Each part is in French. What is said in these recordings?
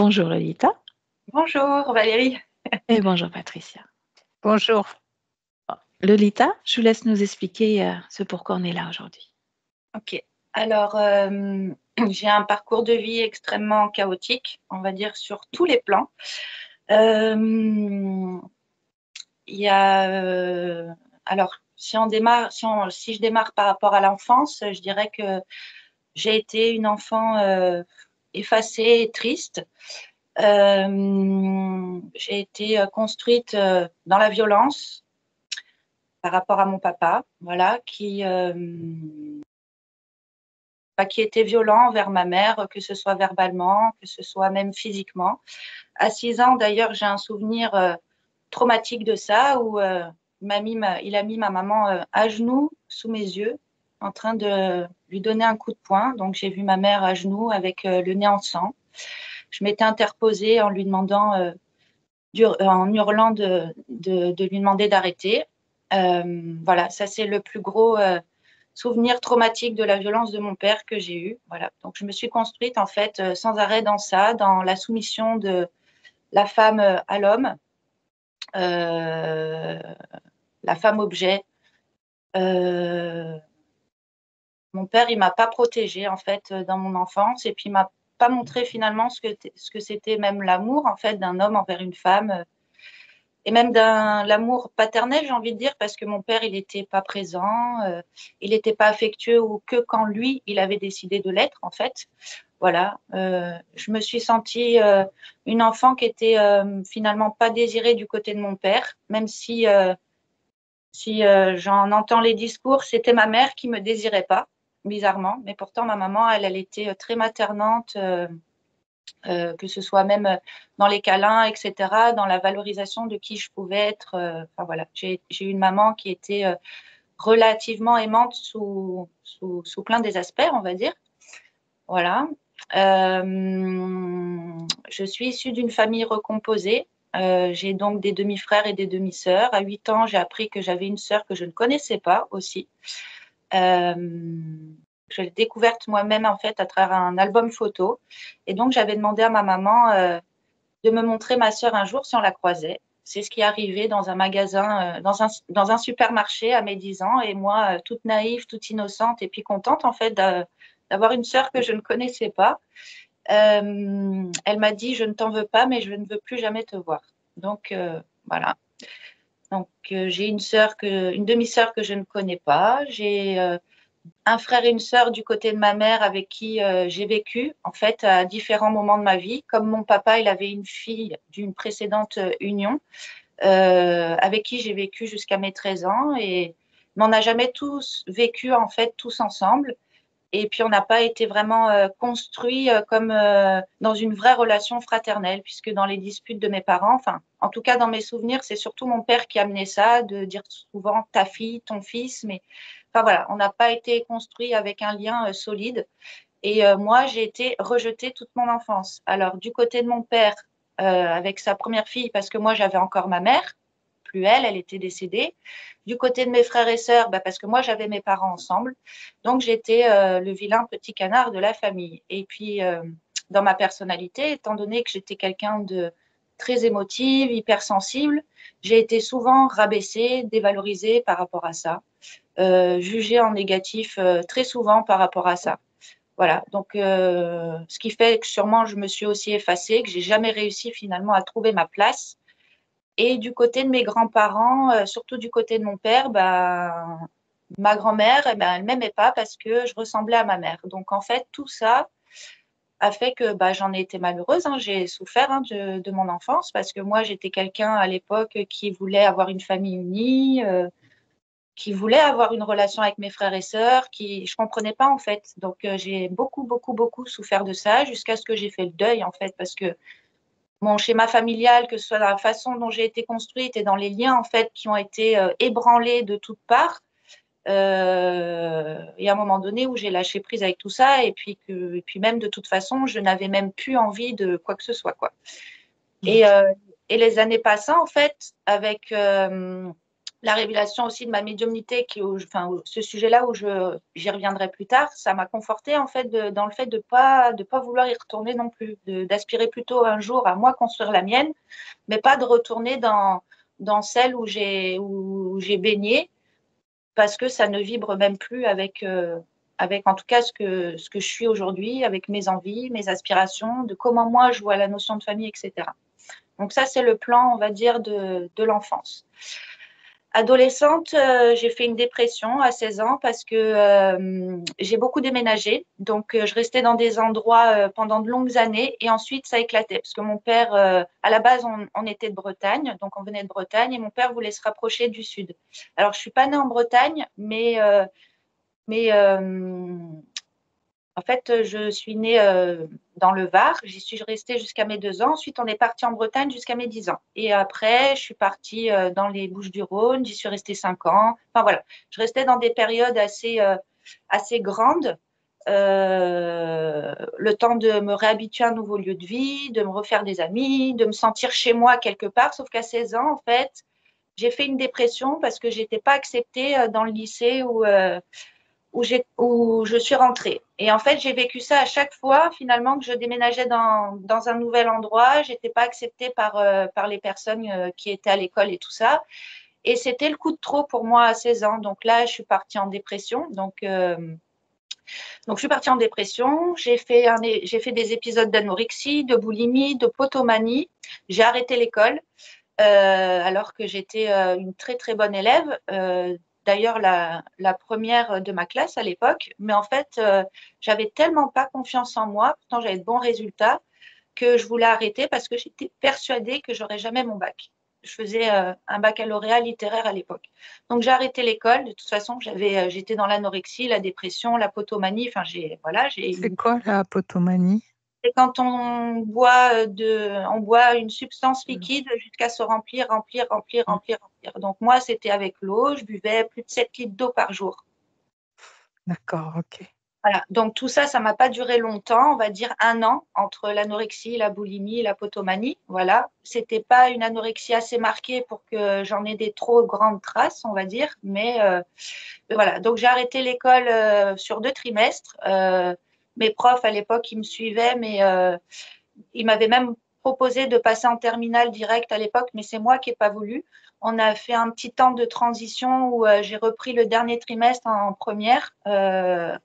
Bonjour Lolita Bonjour Valérie. et bonjour Patricia. Bonjour. Lolita, je vous laisse nous expliquer ce pourquoi on est là aujourd'hui. Ok. Alors, j'ai un parcours de vie extrêmement chaotique, on va dire sur tous les plans. Il y a, alors, si je démarre par rapport à l'enfance, je dirais que j'ai été une enfant effacée et triste. J'ai été construite dans la violence par rapport à mon papa, voilà, qui était violent envers ma mère, que ce soit verbalement, que ce soit même physiquement. À 6 ans, d'ailleurs, j'ai un souvenir traumatique de ça, où il a mis ma maman à genoux sous mes yeux, en train de lui donner un coup de poing. Donc, j'ai vu ma mère à genoux avec le nez en sang. Je m'étais interposée en lui demandant, en hurlant de lui demander d'arrêter. Voilà, ça c'est le plus gros souvenir traumatique de la violence de mon père que j'ai eu. Voilà, donc je me suis construite en fait sans arrêt dans ça, dans la soumission de la femme à l'homme, euh, la femme objet. Mon père, il m'a pas protégée en fait dans mon enfance, et puis il m'a pas montré finalement ce que c'était même l'amour en fait d'un homme envers une femme. Et même l'amour paternel, j'ai envie de dire, parce que mon père, il n'était pas présent, il n'était pas affectueux, ou que quand lui, il avait décidé de l'être, en fait. Voilà, je me suis sentie une enfant qui était finalement pas désirée du côté de mon père, même si j'en entends les discours, c'était ma mère qui me désirait pas, bizarrement, mais pourtant ma maman, elle était très maternante. Que ce soit même dans les câlins, etc., dans la valorisation de qui je pouvais être. Enfin voilà, j'ai eu une maman qui était relativement aimante sous plein des aspects, on va dire. Voilà. Je suis issue d'une famille recomposée. J'ai donc des demi-frères et des demi-sœurs. À 8 ans, j'ai appris que j'avais une sœur que je ne connaissais pas aussi. Je l'ai découverte moi-même en fait à travers un album photo. Et donc j'avais demandé à ma maman de me montrer ma sœur un jour si on la croisait. C'est ce qui est arrivé dans un magasin, dans un supermarché à mes 10 ans. Et moi, toute naïve, toute innocente et puis contente en fait d'avoir une sœur que je ne connaissais pas. Elle m'a dit, je ne t'en veux pas, mais je ne veux plus jamais te voir. Donc voilà. Donc j'ai une demi-sœur que je ne connais pas. J'ai un frère et une sœur du côté de ma mère avec qui j'ai vécu en fait à différents moments de ma vie. Comme mon papa, il avait une fille d'une précédente union avec qui j'ai vécu jusqu'à mes 13 ans, mais on n'a jamais tous vécu en fait tous ensemble. Et puis on n'a pas été vraiment construits comme dans une vraie relation fraternelle, puisque dans les disputes de mes parents, enfin en tout cas dans mes souvenirs, c'est surtout mon père qui amenait ça, de dire souvent ta fille, ton fils, mais enfin voilà, on n'a pas été construit avec un lien solide. Et moi, j'ai été rejetée toute mon enfance. Alors, du côté de mon père, avec sa première fille, parce que moi, j'avais encore ma mère, plus elle, elle était décédée. Du côté de mes frères et sœurs, parce que moi, j'avais mes parents ensemble. Donc, j'étais le vilain petit canard de la famille. Et puis, dans ma personnalité, étant donné que j'étais quelqu'un de très émotive, hypersensible, j'ai été souvent rabaissée, dévalorisée par rapport à ça, jugée en négatif très souvent par rapport à ça. Voilà, donc ce qui fait que sûrement je me suis aussi effacée, que j'ai jamais réussi finalement à trouver ma place. Et du côté de mes grands-parents, surtout du côté de mon père, ma grand-mère, elle m'aimait pas parce que je ressemblais à ma mère. Donc en fait, tout ça a fait que j'en ai été malheureuse, hein. J'ai souffert de mon enfance parce que moi, j'étais quelqu'un à l'époque qui voulait avoir une famille unie, qui voulait avoir une relation avec mes frères et sœurs, qui je comprenais pas en fait. Donc j'ai beaucoup beaucoup beaucoup souffert de ça jusqu'à ce que j'ai fait le deuil en fait, parce que mon schéma familial, que ce soit dans la façon dont j'ai été construite et dans les liens en fait qui ont été ébranlés de toutes parts. Il y a un moment donné où j'ai lâché prise avec tout ça, et puis même de toute façon je n'avais même plus envie de quoi que ce soit quoi. Et les années passant en fait avec la révélation aussi de ma médiumnité, ce sujet-là j'y reviendrai plus tard, ça m'a confortée en fait dans le fait de pas vouloir y retourner non plus, d'aspirer plutôt un jour à moi construire la mienne, mais pas de retourner dans celle où j'ai baigné, parce que ça ne vibre même plus avec en tout cas ce que je suis aujourd'hui, avec mes envies, mes aspirations, de comment moi je vois la notion de famille, etc. Donc ça, c'est le plan, on va dire, de l'enfance. Adolescente, j'ai fait une dépression à 16 ans parce que j'ai beaucoup déménagé. Donc, je restais dans des endroits pendant de longues années et ensuite, ça éclatait parce que mon père, à la base, on était de Bretagne, donc on venait de Bretagne et mon père voulait se rapprocher du sud. Alors, je suis pas née en Bretagne, mais en fait, je suis née dans le Var. J'y suis restée jusqu'à mes 2 ans. Ensuite, on est parti en Bretagne jusqu'à mes 10 ans. Et après, je suis partie dans les Bouches-du-Rhône. J'y suis restée 5 ans. Enfin voilà, je restais dans des périodes assez grandes. Le temps de me réhabituer à un nouveau lieu de vie, de me refaire des amis, de me sentir chez moi quelque part. Sauf qu'à 16 ans, en fait, j'ai fait une dépression parce que je n'étais pas acceptée dans le lycée où je suis rentrée. Et en fait, j'ai vécu ça à chaque fois, finalement, que je déménageais dans un nouvel endroit. Je n'étais pas acceptée par les personnes qui étaient à l'école et tout ça. Et c'était le coup de trop pour moi à 16 ans. Donc là, je suis partie en dépression. Donc je suis partie en dépression. J'ai fait des épisodes d'anorexie, de boulimie, de potomanie. J'ai arrêté l'école alors que j'étais une très très bonne élève. D'ailleurs, la première de ma classe à l'époque. Mais en fait, j'avais tellement pas confiance en moi, pourtant j'avais de bons résultats, que je voulais arrêter parce que j'étais persuadée que j'aurais jamais mon bac. Je faisais un baccalauréat littéraire à l'époque. Donc j'ai arrêté l'école. De toute façon, j'étais dans l'anorexie, la dépression, la potomanie. Enfin, C'est quoi la potomanie? c'est quand on boit une substance liquide jusqu'à se remplir, remplir, remplir, Mm. remplir, remplir. Donc moi, c'était avec l'eau. Je buvais plus de 7 litres d'eau par jour. D'accord, ok. Voilà. Donc tout ça, ça m'a pas duré longtemps. On va dire 1 an entre l'anorexie, la boulimie, la potomanie. Voilà. C'était pas une anorexie assez marquée pour que j'en ai des trop grandes traces, on va dire. Mais voilà. Donc j'ai arrêté l'école sur 2 trimestres. Mes profs à l'époque, ils me suivaient, mais il m'avait même proposé de passer en terminale directe à l'époque, mais c'est moi qui n'ai pas voulu. On a fait un petit temps de transition où j'ai repris le dernier trimestre en première,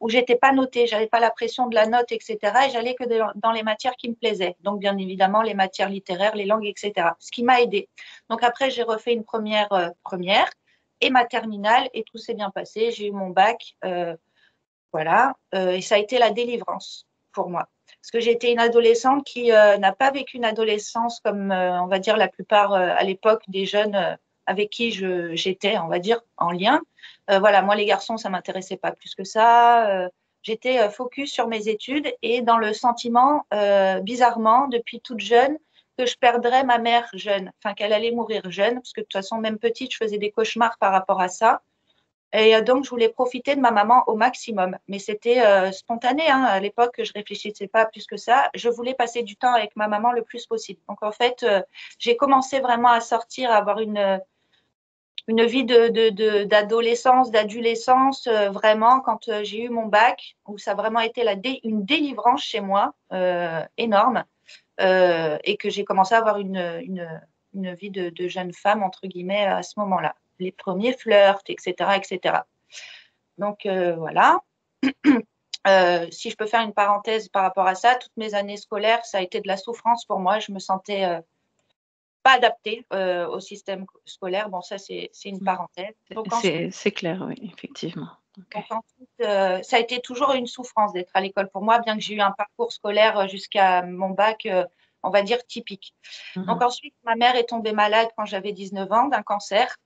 où j'étais pas notée, j'avais pas la pression de la note, etc. Et j'allais que dans les matières qui me plaisaient. Donc, bien évidemment, les matières littéraires, les langues, etc. Ce qui m'a aidée. Donc, après, j'ai refait une première et ma terminale, et tout s'est bien passé. J'ai eu mon bac, voilà. Et ça a été la délivrance pour moi. Parce que j'étais une adolescente qui n'a pas vécu une adolescence comme, on va dire, la plupart à l'époque des jeunes avec qui j'étais, on va dire, en lien. Voilà, moi, les garçons, ça ne m'intéressait pas plus que ça. J'étais focus sur mes études et dans le sentiment, bizarrement, depuis toute jeune, que je perdrais ma mère jeune, enfin qu'elle allait mourir jeune, parce que de toute façon, même petite, je faisais des cauchemars par rapport à ça. Et donc, je voulais profiter de ma maman au maximum. Mais c'était spontané, hein. À l'époque, je réfléchissais pas plus que ça. Je voulais passer du temps avec ma maman le plus possible. Donc, en fait, j'ai commencé vraiment à sortir, à avoir une vie d'adolescence, d'adolescence, vraiment, quand j'ai eu mon bac, où ça a vraiment été une délivrance chez moi, énorme, et que j'ai commencé à avoir une vie de jeune femme, entre guillemets, à ce moment-là. Les premiers flirts, etc., etc. Donc voilà. Si je peux faire une parenthèse par rapport à ça, toutes mes années scolaires, ça a été de la souffrance pour moi. Je me sentais pas adaptée au système scolaire. Bon, ça, c'est une parenthèse. Donc ensuite, C'est clair, oui, effectivement. Ok. ça a été toujours une souffrance d'être à l'école pour moi, bien que j'ai eu un parcours scolaire jusqu'à mon bac, on va dire, typique. Donc Mhm, ensuite, ma mère est tombée malade quand j'avais 19 ans d'un cancer.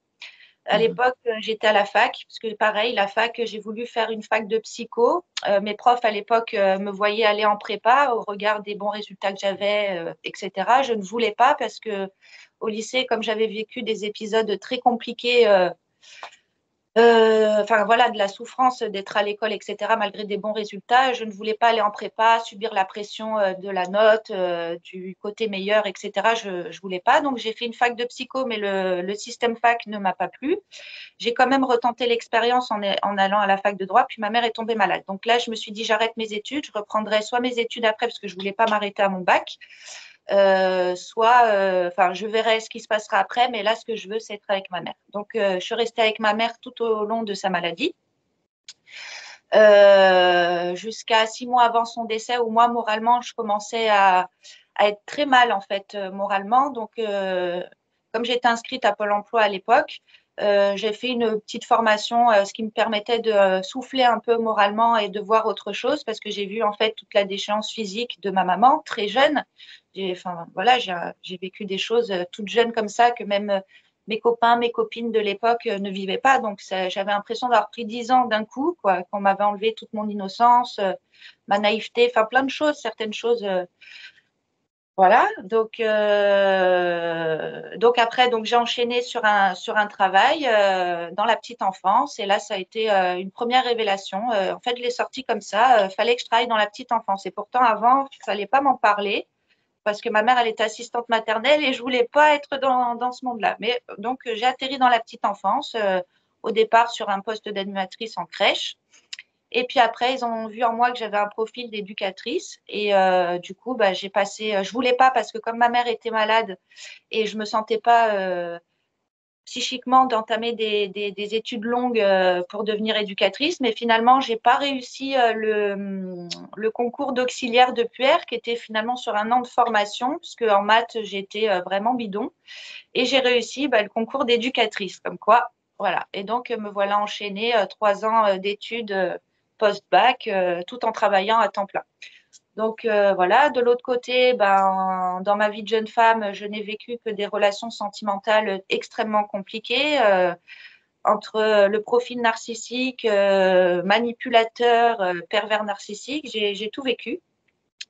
À mhm. l'époque, j'étais à la fac, parce que pareil, la fac, j'ai voulu faire une fac de psycho. Mes profs à l'époque me voyaient aller en prépa au regard des bons résultats que j'avais, etc. Je ne voulais pas parce que au lycée, comme j'avais vécu des épisodes très compliqués enfin voilà, de la souffrance d'être à l'école, etc., malgré des bons résultats. Je ne voulais pas aller en prépa, subir la pression de la note, du côté meilleur, etc. Je ne voulais pas. Donc, j'ai fait une fac de psycho, mais le système fac ne m'a pas plu. J'ai quand même retenté l'expérience en allant à la fac de droit, puis ma mère est tombée malade. Donc là, je me suis dit, j'arrête mes études, je reprendrai soit mes études après, parce que je ne voulais pas m'arrêter à mon bac, soit, je verrai ce qui se passera après, mais là, ce que je veux, c'est être avec ma mère. Donc, je suis restée avec ma mère tout au long de sa maladie, jusqu'à 6 mois avant son décès, où moi, moralement, je commençais à être très mal, en fait, moralement. Donc, comme j'étais inscrite à Pôle emploi à l'époque, j'ai fait une petite formation, ce qui me permettait de souffler un peu moralement et de voir autre chose, parce que j'ai vu en fait toute la déchéance physique de ma maman, très jeune. J'ai vécu des choses toutes jeunes comme ça, que même mes copains, mes copines de l'époque ne vivaient pas. Donc j'avais l'impression d'avoir pris 10 ans d'un coup, quoi, qu'on m'avait enlevé toute mon innocence, ma naïveté, enfin plein de choses, certaines choses. Voilà, donc après, donc j'ai enchaîné sur un travail dans la petite enfance, et là, ça a été une première révélation. En fait, je l'ai sorti comme ça, fallait que je travaille dans la petite enfance. Et pourtant, avant, il fallait pas m'en parler, parce que ma mère, elle était assistante maternelle et je voulais pas être dans ce monde-là. Mais donc, j'ai atterri dans la petite enfance, au départ sur un poste d'animatrice en crèche. Et puis après, ils ont vu en moi que j'avais un profil d'éducatrice. Et du coup, bah, j'ai passé. Je voulais pas, parce que comme ma mère était malade et je me sentais pas psychiquement d'entamer des études longues pour devenir éducatrice. Mais finalement, j'ai pas réussi le concours d'auxiliaire de puère, qui était finalement sur un an de formation, puisque en maths, j'étais vraiment bidon. Et j'ai réussi le concours d'éducatrice, comme quoi. Voilà. Et donc, me voilà enchaînée 3 ans d'études post-bac, tout en travaillant à temps plein. Donc, voilà. De l'autre côté, dans ma vie de jeune femme, je n'ai vécu que des relations sentimentales extrêmement compliquées, entre le profil narcissique, manipulateur, pervers narcissique. J'ai tout vécu.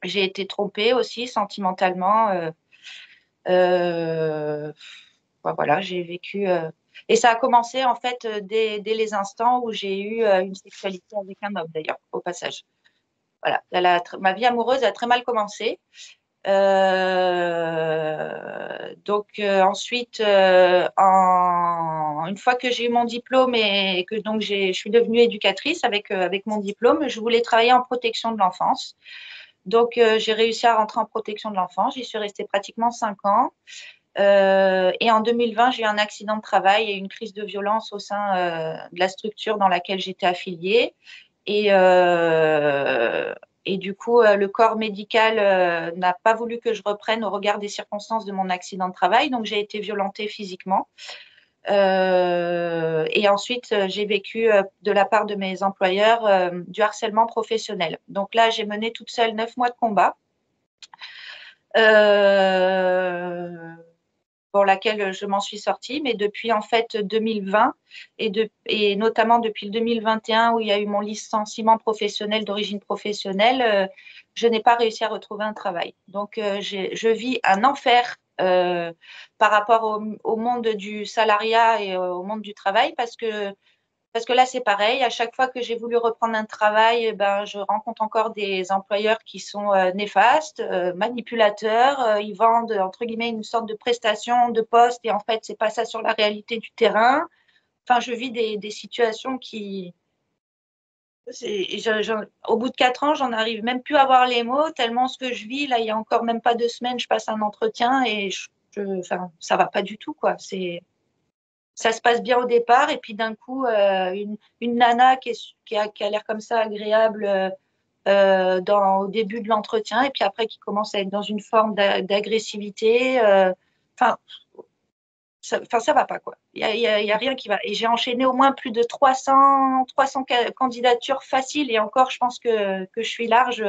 J'ai été trompée aussi sentimentalement. Voilà, j'ai vécu. Et ça a commencé en fait dès les instants où j'ai eu une sexualité avec un homme, d'ailleurs, au passage. Voilà, ma vie amoureuse a très mal commencé. Donc ensuite, une fois que j'ai eu mon diplôme et que donc je suis devenue éducatrice avec mon diplôme, je voulais travailler en protection de l'enfance. Donc j'ai réussi à rentrer en protection de l'enfance. J'y suis restée pratiquement 5 ans. Et en 2020, j'ai eu un accident de travail et une crise de violence au sein de la structure dans laquelle j'étais affiliée. Et, et du coup, le corps médical n'a pas voulu que je reprenne au regard des circonstances de mon accident de travail. Donc, j'ai été violentée physiquement. Et ensuite, j'ai vécu de la part de mes employeurs du harcèlement professionnel. Donc là, j'ai mené toute seule 9 mois de combat. Pour laquelle je m'en suis sortie, mais depuis en fait 2020 et notamment depuis le 2021 où il y a eu mon licenciement professionnel d'origine professionnelle, je n'ai pas réussi à retrouver un travail. Donc je vis un enfer par rapport au monde du salariat et au monde du travail, parce que là, c'est pareil. À chaque fois que j'ai voulu reprendre un travail, je rencontre encore des employeurs qui sont néfastes, manipulateurs. Ils vendent, entre guillemets, une sorte de prestation de poste et en fait, c'est pas ça sur la réalité du terrain. Enfin, je vis des situations qui… Au bout de 4 ans, j'en arrive même plus à avoir les mots, tellement ce que je vis. Là, il y a encore même pas 2 semaines, je passe un entretien et enfin, ça va pas du tout, quoi. Ça se passe bien au départ, et puis d'un coup, une nana qui a l'air comme ça agréable au début de l'entretien, et puis après qui commence à être dans une forme d'agressivité. Enfin, ça va pas, quoi. Il y a rien qui va. Et j'ai enchaîné au moins plus de 300 candidatures faciles, et encore, je pense que je suis large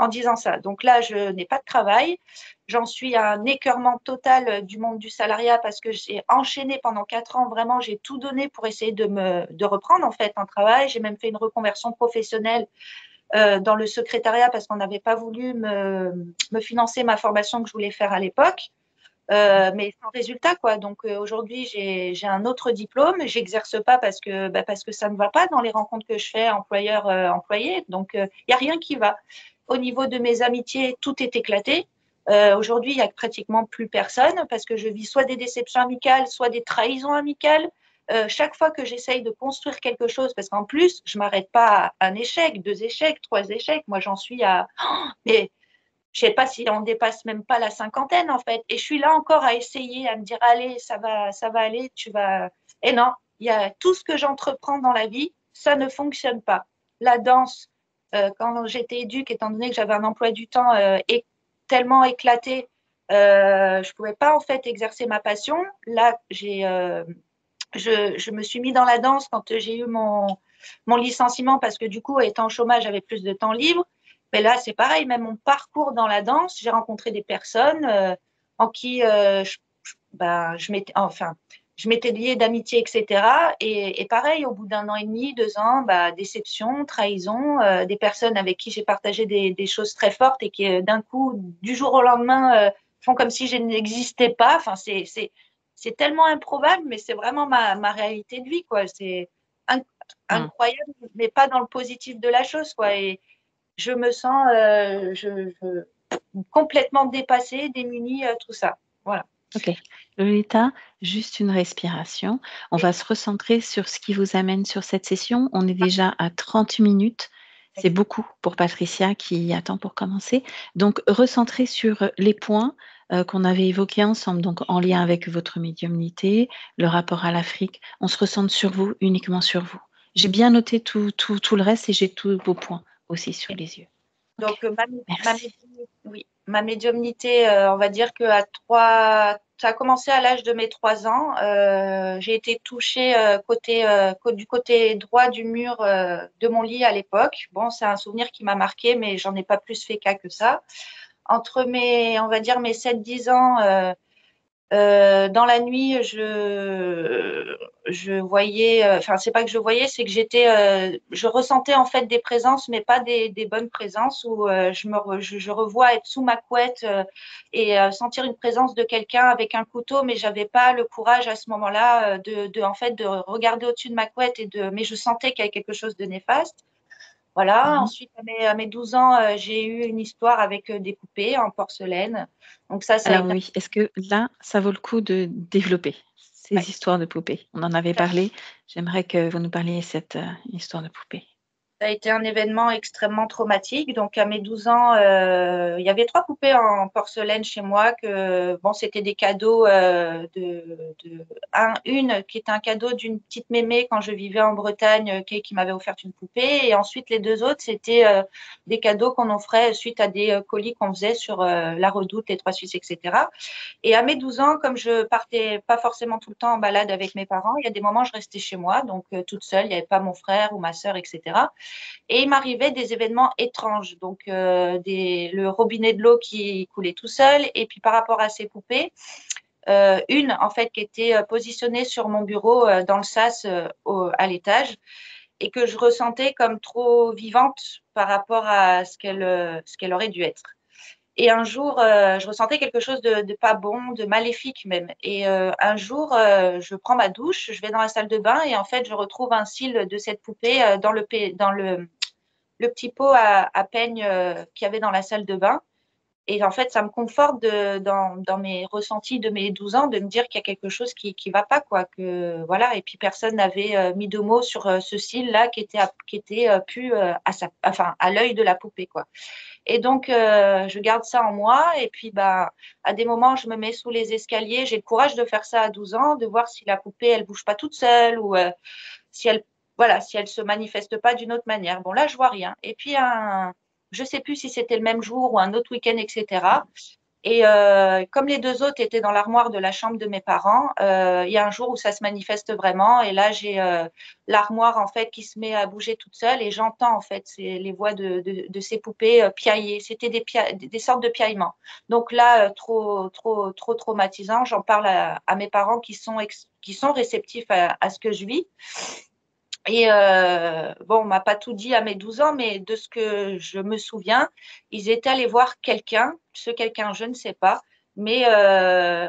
en disant ça. Donc là, je n'ai pas de travail. J'en suis à un écœurement total du monde du salariat, parce que j'ai enchaîné pendant 4 ans. Vraiment, j'ai tout donné pour essayer de reprendre en fait un travail. J'ai même fait une reconversion professionnelle dans le secrétariat, parce qu'on n'avait pas voulu me financer ma formation que je voulais faire à l'époque. mais sans résultat, quoi. Donc aujourd'hui, j'ai un autre diplôme. J'exerce pas parce que ça ne va pas dans les rencontres que je fais employeur-employé. Donc il n'y a rien qui va. Au niveau de mes amitiés, tout est éclaté. Aujourd'hui, il n'y a pratiquement plus personne parce que je vis soit des déceptions amicales, soit des trahisons amicales. Chaque fois que j'essaye de construire quelque chose, parce qu'en plus, je m'arrête pas à un échec, 2 échecs, 3 échecs. Moi, j'en suis à. Mais je sais pas si on dépasse même pas la cinquantaine en fait. Et je suis là encore à essayer, à me dire allez, ça va aller, tu vas. Et non, il y a tout ce que j'entreprends dans la vie, ça ne fonctionne pas. La danse, quand j'étais éduque, étant donné que j'avais un emploi du temps tellement éclaté, je pouvais pas en fait exercer ma passion. Là, je me suis mis dans la danse quand j'ai eu mon licenciement parce que du coup, étant au chômage, j'avais plus de temps libre. Mais là, c'est pareil, même mon parcours dans la danse, j'ai rencontré des personnes en qui ben, je m'étais liée d'amitié, etc. Et pareil, au bout d'1 an et demi, 2 ans, bah, déception, trahison, des personnes avec qui j'ai partagé des choses très fortes et qui, d'un coup, du jour au lendemain, font comme si je n'existais pas. Enfin, c'est tellement improbable, mais c'est vraiment ma réalité de vie, quoi. C'est inc- Mmh. incroyable, mais pas dans le positif de la chose, quoi. Et je me sens complètement dépassée, démunie, tout ça. Voilà. OK. Lolita, juste une respiration. On va se recentrer sur ce qui vous amène sur cette session. On est déjà à 30 minutes. C'est beaucoup pour Patricia qui attend pour commencer. Donc, recentrer sur les points qu'on avait évoqués ensemble, donc en lien avec votre médiumnité, le rapport à l'Afrique. On se recentre sur vous, uniquement sur vous. J'ai bien noté tout le reste et j'ai tous vos points aussi sous les yeux. OK. Donc, Merci. oui, ma médiumnité, on va dire que ça a commencé à l'âge de mes 3 ans. J'ai été touchée du côté droit du mur de mon lit à l'époque. Bon, c'est un souvenir qui m'a marqué, mais j'en ai pas plus fait cas que ça. Entre on va dire mes 7 10 ans, dans la nuit, je voyais, enfin, c'est pas que je voyais, c'est que je ressentais en fait des présences, mais pas des bonnes présences, où je revois être sous ma couette et sentir une présence de quelqu'un avec un couteau, mais j'avais pas le courage à ce moment-là en fait, de regarder au-dessus de ma couette mais je sentais qu'il y avait quelque chose de néfaste. Voilà. Mhm. Ensuite, à mes 12 ans, j'ai eu une histoire avec des poupées en porcelaine. Donc ça a Alors été. oui, est-ce que là, ça vaut le coup de développer Ouais. ces histoires de poupées? On en avait parlé. J'aimerais que vous nous parliez de cette histoire de poupée. Ça a été un événement extrêmement traumatique. Donc, à mes 12 ans, il y avait 3 poupées en porcelaine chez moi. Bon, c'était des cadeaux une qui était un cadeau d'une petite mémé quand je vivais en Bretagne, qui m'avait offert une poupée. Et ensuite, les 2 autres, c'était des cadeaux qu'on offrait suite à des colis qu'on faisait sur la Redoute, les Trois Suisses, etc. Et à mes 12 ans, comme je partais pas forcément tout le temps en balade avec mes parents, il y a des moments, je restais chez moi, donc toute seule, il n'y avait pas mon frère ou ma sœur, etc. Et il m'arrivait des événements étranges, donc le robinet de l'eau qui coulait tout seul. Et puis par rapport à ces poupées, une en fait qui était positionnée sur mon bureau dans le sas à l'étage et que je ressentais comme trop vivante par rapport à ce qu'elle aurait dû être. Et un jour, je ressentais quelque chose de pas bon, de maléfique même. Et un jour, je prends ma douche, je vais dans la salle de bain et en fait, je retrouve un cil de cette poupée dans le petit pot à peigne qu'il y avait dans la salle de bain. Et en fait, ça me conforte dans mes ressentis de mes 12 ans de me dire qu'il y a quelque chose qui va pas, quoi. Que, voilà. Et puis, personne n'avait mis de mots sur ce cil-là qui était pu à l'œil de la poupée, quoi. Et donc, je garde ça en moi. Et puis, bah, à des moments, je me mets sous les escaliers. J'ai le courage de faire ça à 12 ans, de voir si la poupée, elle bouge pas toute seule ou si elle, voilà, si elle se manifeste pas d'une autre manière. Bon, là, je vois rien. Et puis, je sais plus si c'était le même jour ou un autre week-end, etc. Et comme les 2 autres étaient dans l'armoire de la chambre de mes parents, il y a un jour où ça se manifeste vraiment. Et là, j'ai l'armoire en fait qui se met à bouger toute seule et j'entends en fait les voix de ces poupées piailler. C'était des sortes de piaillements. Donc là, trop traumatisant. J'en parle à mes parents qui sont réceptifs à ce que je vis. Et bon, on m'a pas tout dit à mes 12 ans, mais de ce que je me souviens, ils étaient allés voir quelqu'un, ce quelqu'un, je ne sais pas, Mais ce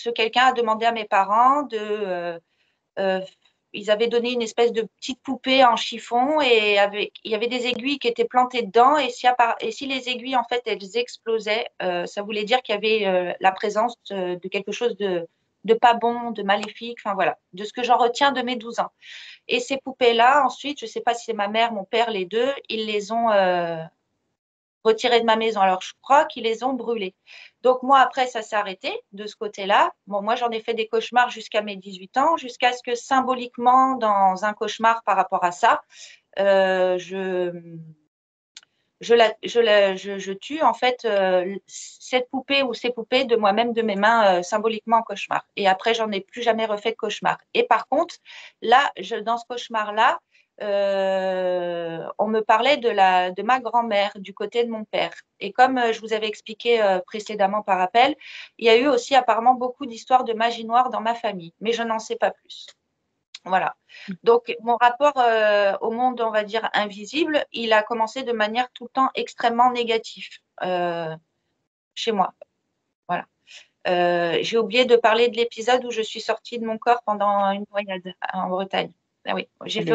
quelqu'un a demandé à mes parents ils avaient donné une espèce de petite poupée en chiffon et il y avait des aiguilles qui étaient plantées dedans et si les aiguilles en fait elles explosaient, ça voulait dire qu'il y avait la présence de quelque chose de pas bon, de maléfique, enfin voilà, de ce que j'en retiens de mes 12 ans. Et ces poupées-là, ensuite, je ne sais pas si c'est ma mère, mon père, les deux, ils les ont retirées de ma maison. Alors, je crois qu'ils les ont brûlées. Donc, moi, après, ça s'est arrêté de ce côté-là. Bon, moi, j'en ai fait des cauchemars jusqu'à mes 18 ans, jusqu'à ce que symboliquement, dans un cauchemar par rapport à ça, je tue en fait cette poupée ou ces poupées de moi-même, de mes mains, symboliquement en cauchemar. Et après, j'en ai plus jamais refait de cauchemar. Et par contre, là, dans ce cauchemar-là, on me parlait de ma grand-mère du côté de mon père. Et comme je vous avais expliqué précédemment par appel, il y a eu aussi apparemment beaucoup d'histoires de magie noire dans ma famille, mais je n'en sais pas plus. Voilà. Donc, mon rapport au monde, on va dire, invisible, il a commencé de manière tout le temps extrêmement négative chez moi. Voilà. J'ai oublié de parler de l'épisode où je suis sortie de mon corps pendant une noyade en Bretagne. Ah oui, j'ai fait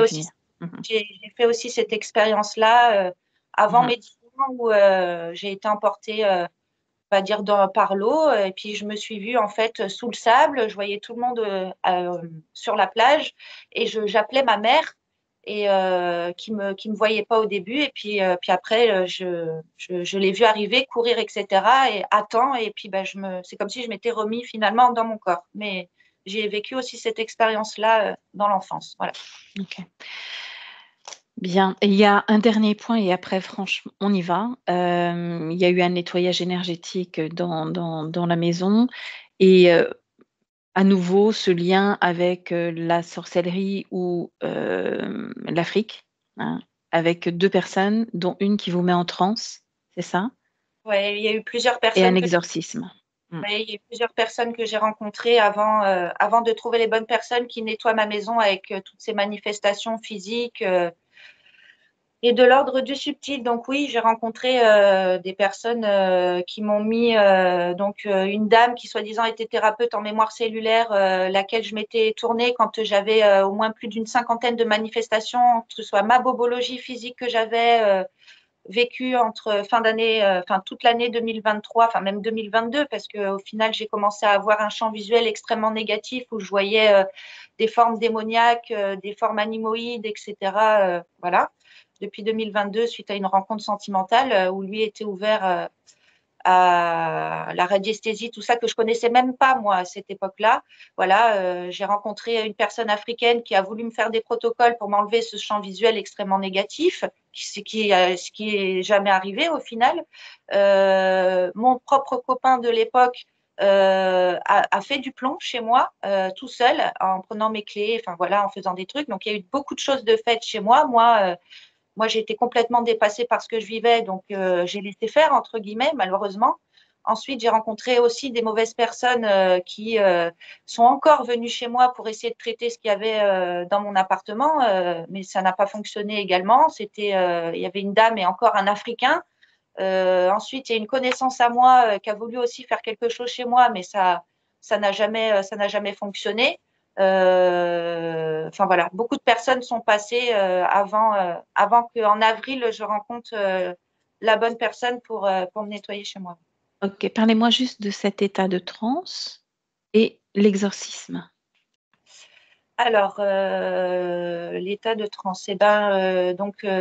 aussi cette expérience-là avant mes 10 ans où j'ai été emportée on va dire par l'eau. Et puis, je me suis vue en fait sous le sable. Je voyais tout le monde sur la plage et j'appelais ma mère et qui me voyait pas au début. Et puis après, je l'ai vue arriver, courir, etc. et attends. Et puis, c'est comme si je m'étais remis finalement dans mon corps. Mais j'ai vécu aussi cette expérience-là dans l'enfance. Voilà. Ok. Bien, il y a un dernier point et après, franchement, on y va. Il y a eu un nettoyage énergétique dans la maison et à nouveau, ce lien avec la sorcellerie ou l'Afrique, hein, avec 2 personnes, dont une qui vous met en transe, c'est ça? Ouais, il y a eu plusieurs Et un personnes exorcisme. ouais, il y a eu plusieurs personnes que j'ai rencontrées avant de trouver les bonnes personnes qui nettoient ma maison avec toutes ces manifestations physiques et de l'ordre du subtil. Donc oui, j'ai rencontré des personnes qui m'ont mis une dame qui soi-disant était thérapeute en mémoire cellulaire, laquelle je m'étais tournée quand j'avais au moins plus d'une cinquantaine de manifestations, que ce soit ma bobologie physique que j'avais vécu entre fin d'année, toute l'année 2023, enfin même 2022, parce qu'au final, j'ai commencé à avoir un champ visuel extrêmement négatif où je voyais des formes démoniaques, des formes animoïdes, etc. Voilà. Depuis 2022, suite à une rencontre sentimentale où lui était ouvert à la radiesthésie, tout ça que je connaissais même pas moi à cette époque-là. Voilà, j'ai rencontré une personne africaine qui a voulu me faire des protocoles pour m'enlever ce champ visuel extrêmement négatif, ce qui est jamais arrivé au final. Mon propre copain de l'époque a fait du plomb chez moi tout seul en prenant mes clés, enfin voilà, en faisant des trucs. Donc il y a eu beaucoup de choses de faites chez moi. Moi, j'ai été complètement dépassée par ce que je vivais, donc j'ai laissé faire, entre guillemets, malheureusement. Ensuite, j'ai rencontré aussi des mauvaises personnes qui sont encore venues chez moi pour essayer de traiter ce qu'il y avait dans mon appartement, mais ça n'a pas fonctionné également. Il y avait une dame et encore un Africain. Ensuite, il y a une connaissance à moi qui a voulu aussi faire quelque chose chez moi, mais ça n'a jamais fonctionné. Enfin voilà, beaucoup de personnes sont passées avant qu'en avril, je rencontre la bonne personne pour me nettoyer chez moi. Ok, parlez-moi juste de cet état de transe et l'exorcisme. Alors, l'état de transe,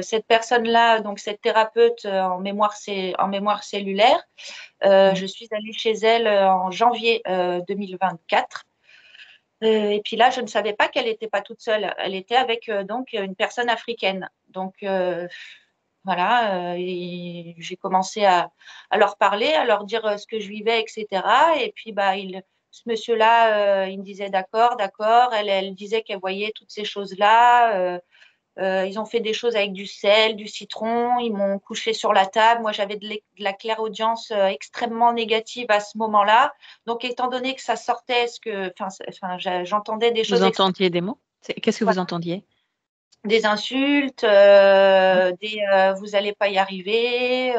cette personne-là, donc cette thérapeute en mémoire cellulaire, je suis allée chez elle en janvier 2024. Et puis là, je ne savais pas qu'elle n'était pas toute seule. Elle était avec donc une personne africaine. Donc voilà, j'ai commencé à leur parler, à leur dire ce que je vivais, etc. Et puis ce monsieur-là, il me disait d'accord, d'accord. Elle disait qu'elle voyait toutes ces choses-là. Ils ont fait des choses avec du sel, du citron. Ils m'ont couché sur la table. Moi, j'avais de la clairaudience extrêmement négative à ce moment-là. Donc, étant donné que ça sortait, j'entendais des Vous choses entendiez des mots? Qu'est-ce que vous voilà, entendiez? des insultes, vous n'allez pas y arriver.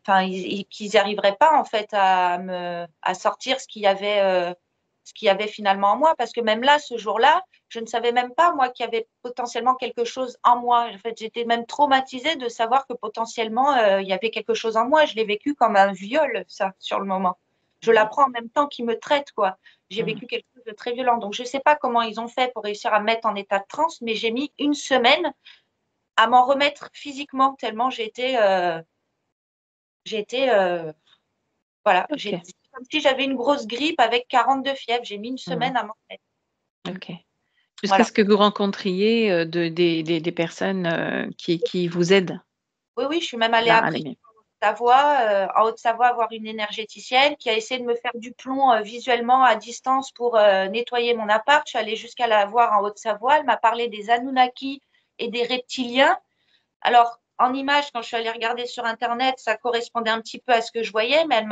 qu'ils n'y arriveraient pas en fait à sortir ce qu'il y avait finalement en moi. Parce que même là, ce jour-là, je ne savais même pas, moi, qu'il y avait potentiellement quelque chose en moi. En fait, j'étais même traumatisée de savoir que potentiellement, il y avait quelque chose en moi. Je l'ai vécu comme un viol, ça, sur le moment. Je l'apprends en même temps qu'ils me traitent, quoi. J'ai vécu quelque chose de très violent. Donc, je ne sais pas comment ils ont fait pour réussir à me mettre en état de transe, mais j'ai mis une semaine à m'en remettre physiquement, tellement voilà, Ok. comme si j'avais une grosse grippe avec 42 fièvres. J'ai mis une semaine à m'en remettre. Ok. Jusqu'à Voilà. ce que vous rencontriez des personnes qui vous aident. Oui, oui, je suis même allée Là, après en Haute-Savoie, voir une énergéticienne qui a essayé de me faire du plomb visuellement à distance pour nettoyer mon appart. Je suis allée jusqu'à la voir en Haute-Savoie. Elle m'a parlé des Anunnaki et des reptiliens. Alors, en image, quand je suis allée regarder sur Internet, ça correspondait un petit peu à ce que je voyais, mais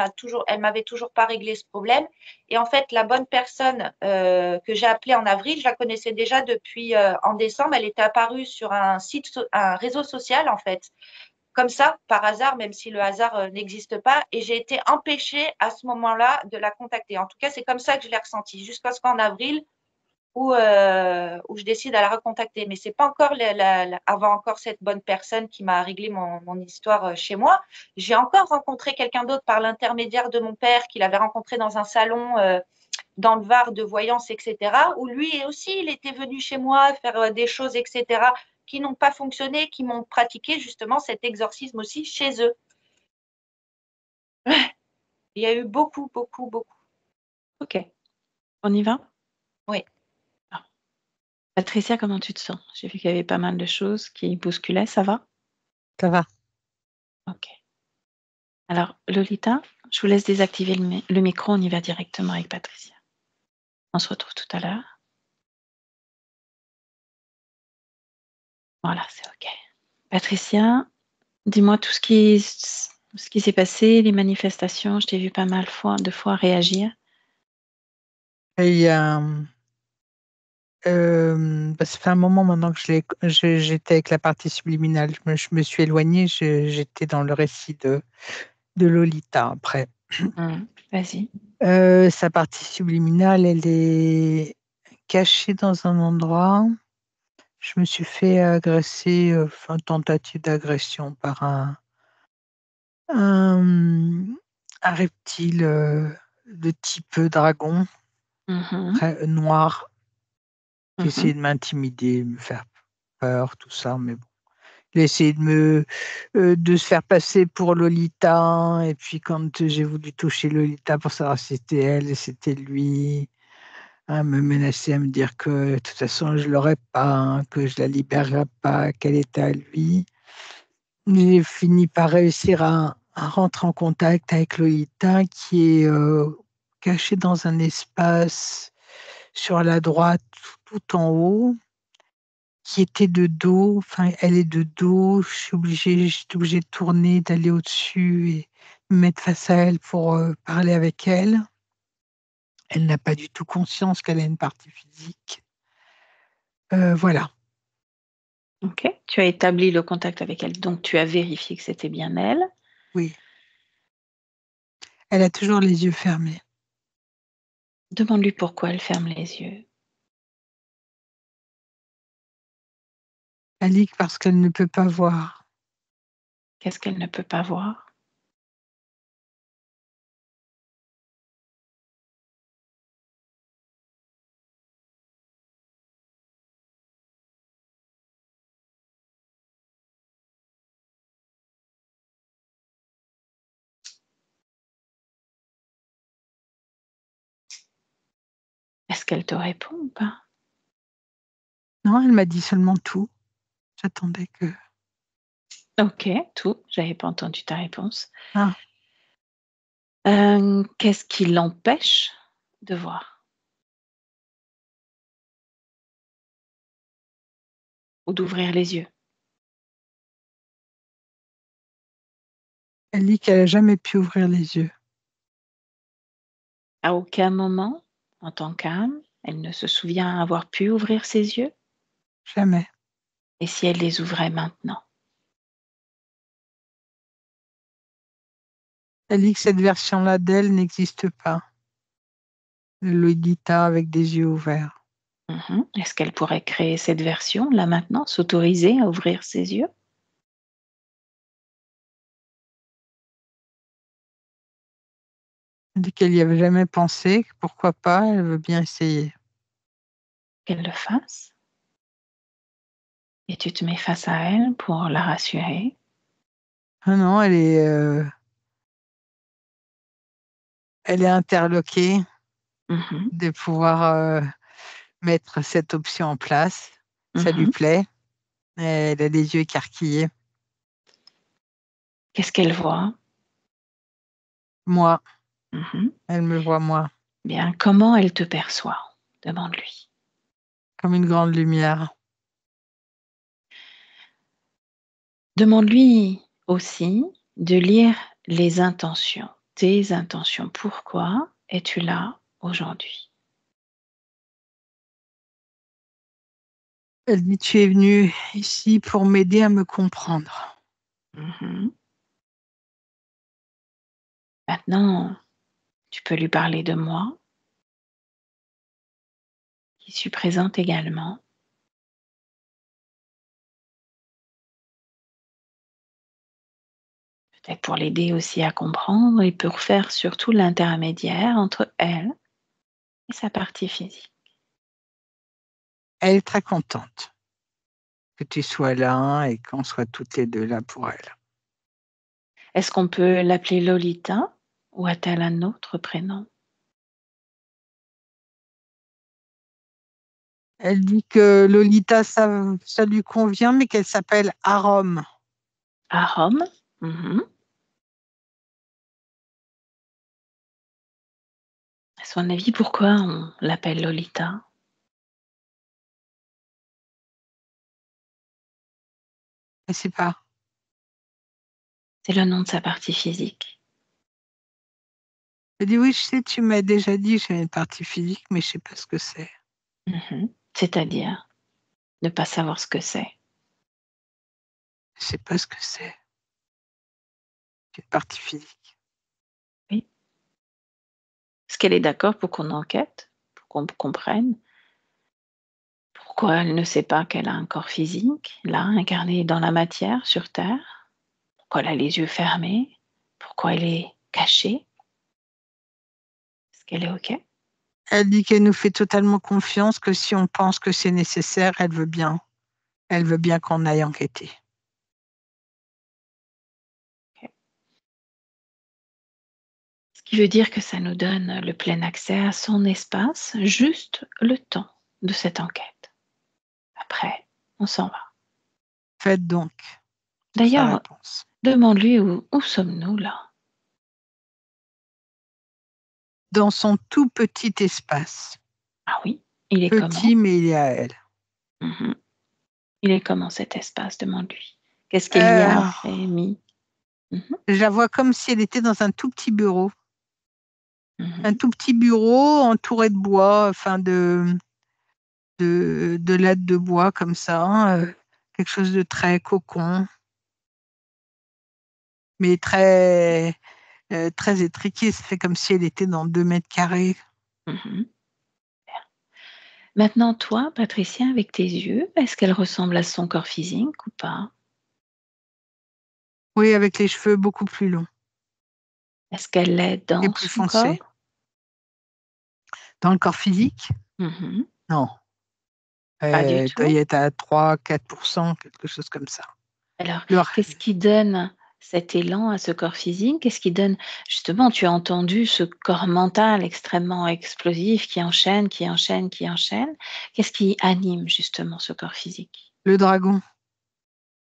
elle m'avait toujours pas réglé ce problème. Et en fait, la bonne personne que j'ai appelée en avril, je la connaissais déjà depuis en décembre. Elle était apparue sur un réseau social, en fait, comme ça, par hasard, même si le hasard n'existe pas. Et j'ai été empêchée à ce moment-là de la contacter. En tout cas, c'est comme ça que je l'ai ressenti, jusqu'à ce qu'en avril, où je décide à la recontacter. Mais c'est pas encore avant encore cette bonne personne qui m'a réglé mon histoire chez moi. J'ai encore rencontré quelqu'un d'autre par l'intermédiaire de mon père, qu'il avait rencontré dans un salon dans le Var de voyance, etc., où lui aussi, il était venu chez moi faire des choses, etc., qui n'ont pas fonctionné, qui m'ont pratiqué justement cet exorcisme aussi chez eux. Il y a eu beaucoup, beaucoup, beaucoup. Ok. On y va? Oui. Ah. Patricia, comment tu te sens? J'ai vu qu'il y avait pas mal de choses qui bousculaient. Ça va? Ça va. Ok. Alors, Lolita, je vous laisse désactiver le micro. On y va directement avec Patricia. On se retrouve tout à l'heure. Voilà, c'est ok. Patricia, dis-moi tout ce qui s'est passé, les manifestations. Je t'ai vu pas mal de fois réagir. Et ça fait un moment maintenant que j'étais avec la partie subliminale. Je me suis éloignée, j'étais dans le récit de Lolita après. Vas-y. Sa partie subliminale, elle est cachée dans un endroit. Je me suis fait agresser, tentative d'agression par un reptile de type dragon, très noir, qui essayait de m'intimider, me faire peur, tout ça, mais bon. Il a essayé de se faire passer pour Lolita, et puis quand j'ai voulu toucher Lolita pour savoir si c'était elle et c'était lui, à me menacer, à me dire que de toute façon je l'aurais pas, hein, que je la libérerais pas, qu'elle était à lui. J'ai fini par réussir à rentrer en contact avec Lolita qui est cachée dans un espace sur la droite tout en haut, qui était de dos, enfin elle est de dos, j'étais obligée de tourner, d'aller au-dessus et me mettre face à elle pour parler avec elle. Elle n'a pas du tout conscience qu'elle a une partie physique. Voilà. Ok. Tu as établi le contact avec elle, donc tu as vérifié que c'était bien elle. Oui. Elle a toujours les yeux fermés. Demande-lui pourquoi elle ferme les yeux. Elle dit que parce qu'elle ne peut pas voir. Qu'est-ce qu'elle ne peut pas voir? Est-ce qu'elle te répond ou pas? Non, elle m'a dit seulement tout. J'attendais que... Ok, tout. J'avais pas entendu ta réponse. Ah, Qu'est-ce qui l'empêche de voir ou d'ouvrir les yeux? elle dit qu'elle n'a jamais pu ouvrir les yeux. À aucun moment, en tant qu'âme, elle ne se souvient avoir pu ouvrir ses yeux? Jamais. Et si elle les ouvrait maintenant? Elle dit que cette version-là d'elle n'existe pas. Le Lolita avec des yeux ouverts. Est-ce qu'elle pourrait créer cette version, là maintenant, s'autoriser à ouvrir ses yeux? Elle dit qu'elle n'y avait jamais pensé, pourquoi pas, elle veut bien essayer. Qu'elle le fasse. Et tu te mets face à elle pour la rassurer. Ah non, elle est interloquée de pouvoir mettre cette option en place. Ça lui plaît. Elle a les yeux écarquillés. Qu'est-ce qu'elle voit? Moi. Elle me voit moi. Bien, comment elle te perçoit? Demande-lui. Comme une grande lumière. Demande-lui aussi de lire les intentions, tes intentions. Pourquoi es-tu là aujourd'hui? Elle dit, tu es venue ici pour m'aider à me comprendre. Maintenant, tu peux lui parler de moi, qui suis présente également. Peut-être pour l'aider aussi à comprendre et pour faire surtout l'intermédiaire entre elle et sa partie physique. Elle est très contente que tu sois là et qu'on soit toutes les deux là pour elle. Est-ce qu'on peut l'appeler Lolita ou a-t-elle un autre prénom? Elle dit que Lolita, ça lui convient, mais qu'elle s'appelle Arom. Arom? À son avis, pourquoi on l'appelle Lolita? Je ne sais pas. C'est le nom de sa partie physique. Elle dit, oui, je sais, tu m'as déjà dit que j'avais une partie physique, mais je ne sais pas ce que c'est. C'est-à-dire ne pas savoir ce que c'est. Je ne sais pas ce que c'est. Une partie physique. Oui. Est-ce qu'elle est d'accord pour qu'on enquête, pour qu'on comprenne pourquoi elle ne sait pas qu'elle a un corps physique, là, incarné dans la matière, sur Terre? Pourquoi elle a les yeux fermés? Pourquoi elle est cachée? Est-ce qu'elle est OK? Elle dit qu'elle nous fait totalement confiance, que si on pense que c'est nécessaire, elle veut bien. Elle veut bien qu'on aille enquêter. OK. Ce qui veut dire que ça nous donne le plein accès à son espace, juste le temps de cette enquête. Après, on s'en va. Faites donc. Sa D'ailleurs, réponse. demande-lui où sommes-nous là? Dans son tout petit espace. Ah oui, il est comment? Petit, mais il est à elle. Il est comment cet espace? Demande-lui. Qu'est-ce qu'il y a fait, mis? Je la vois comme si elle était dans un tout petit bureau. Un tout petit bureau entouré de bois, enfin de lattes de bois comme ça, quelque chose de très cocon, mais très étriqué. Ça fait comme si elle était dans 2 mètres carrés. Maintenant, toi, Patricia, avec tes yeux, est-ce qu'elle ressemble à son corps physique ou pas? Oui, avec les cheveux beaucoup plus longs Est-ce qu'elle est et dans plus son corps? foncés. Dans le corps physique? Non. Pas du Elle doit tout? y être à 3-4%, quelque chose comme ça. Alors, Le qu'est-ce qui donne cet élan à ce corps physique? Qu'est-ce qui donne justement, tu as entendu ce corps mental extrêmement explosif qui enchaîne, qui enchaîne, qui enchaîne. Qu'est-ce qui anime justement ce corps physique? le dragon.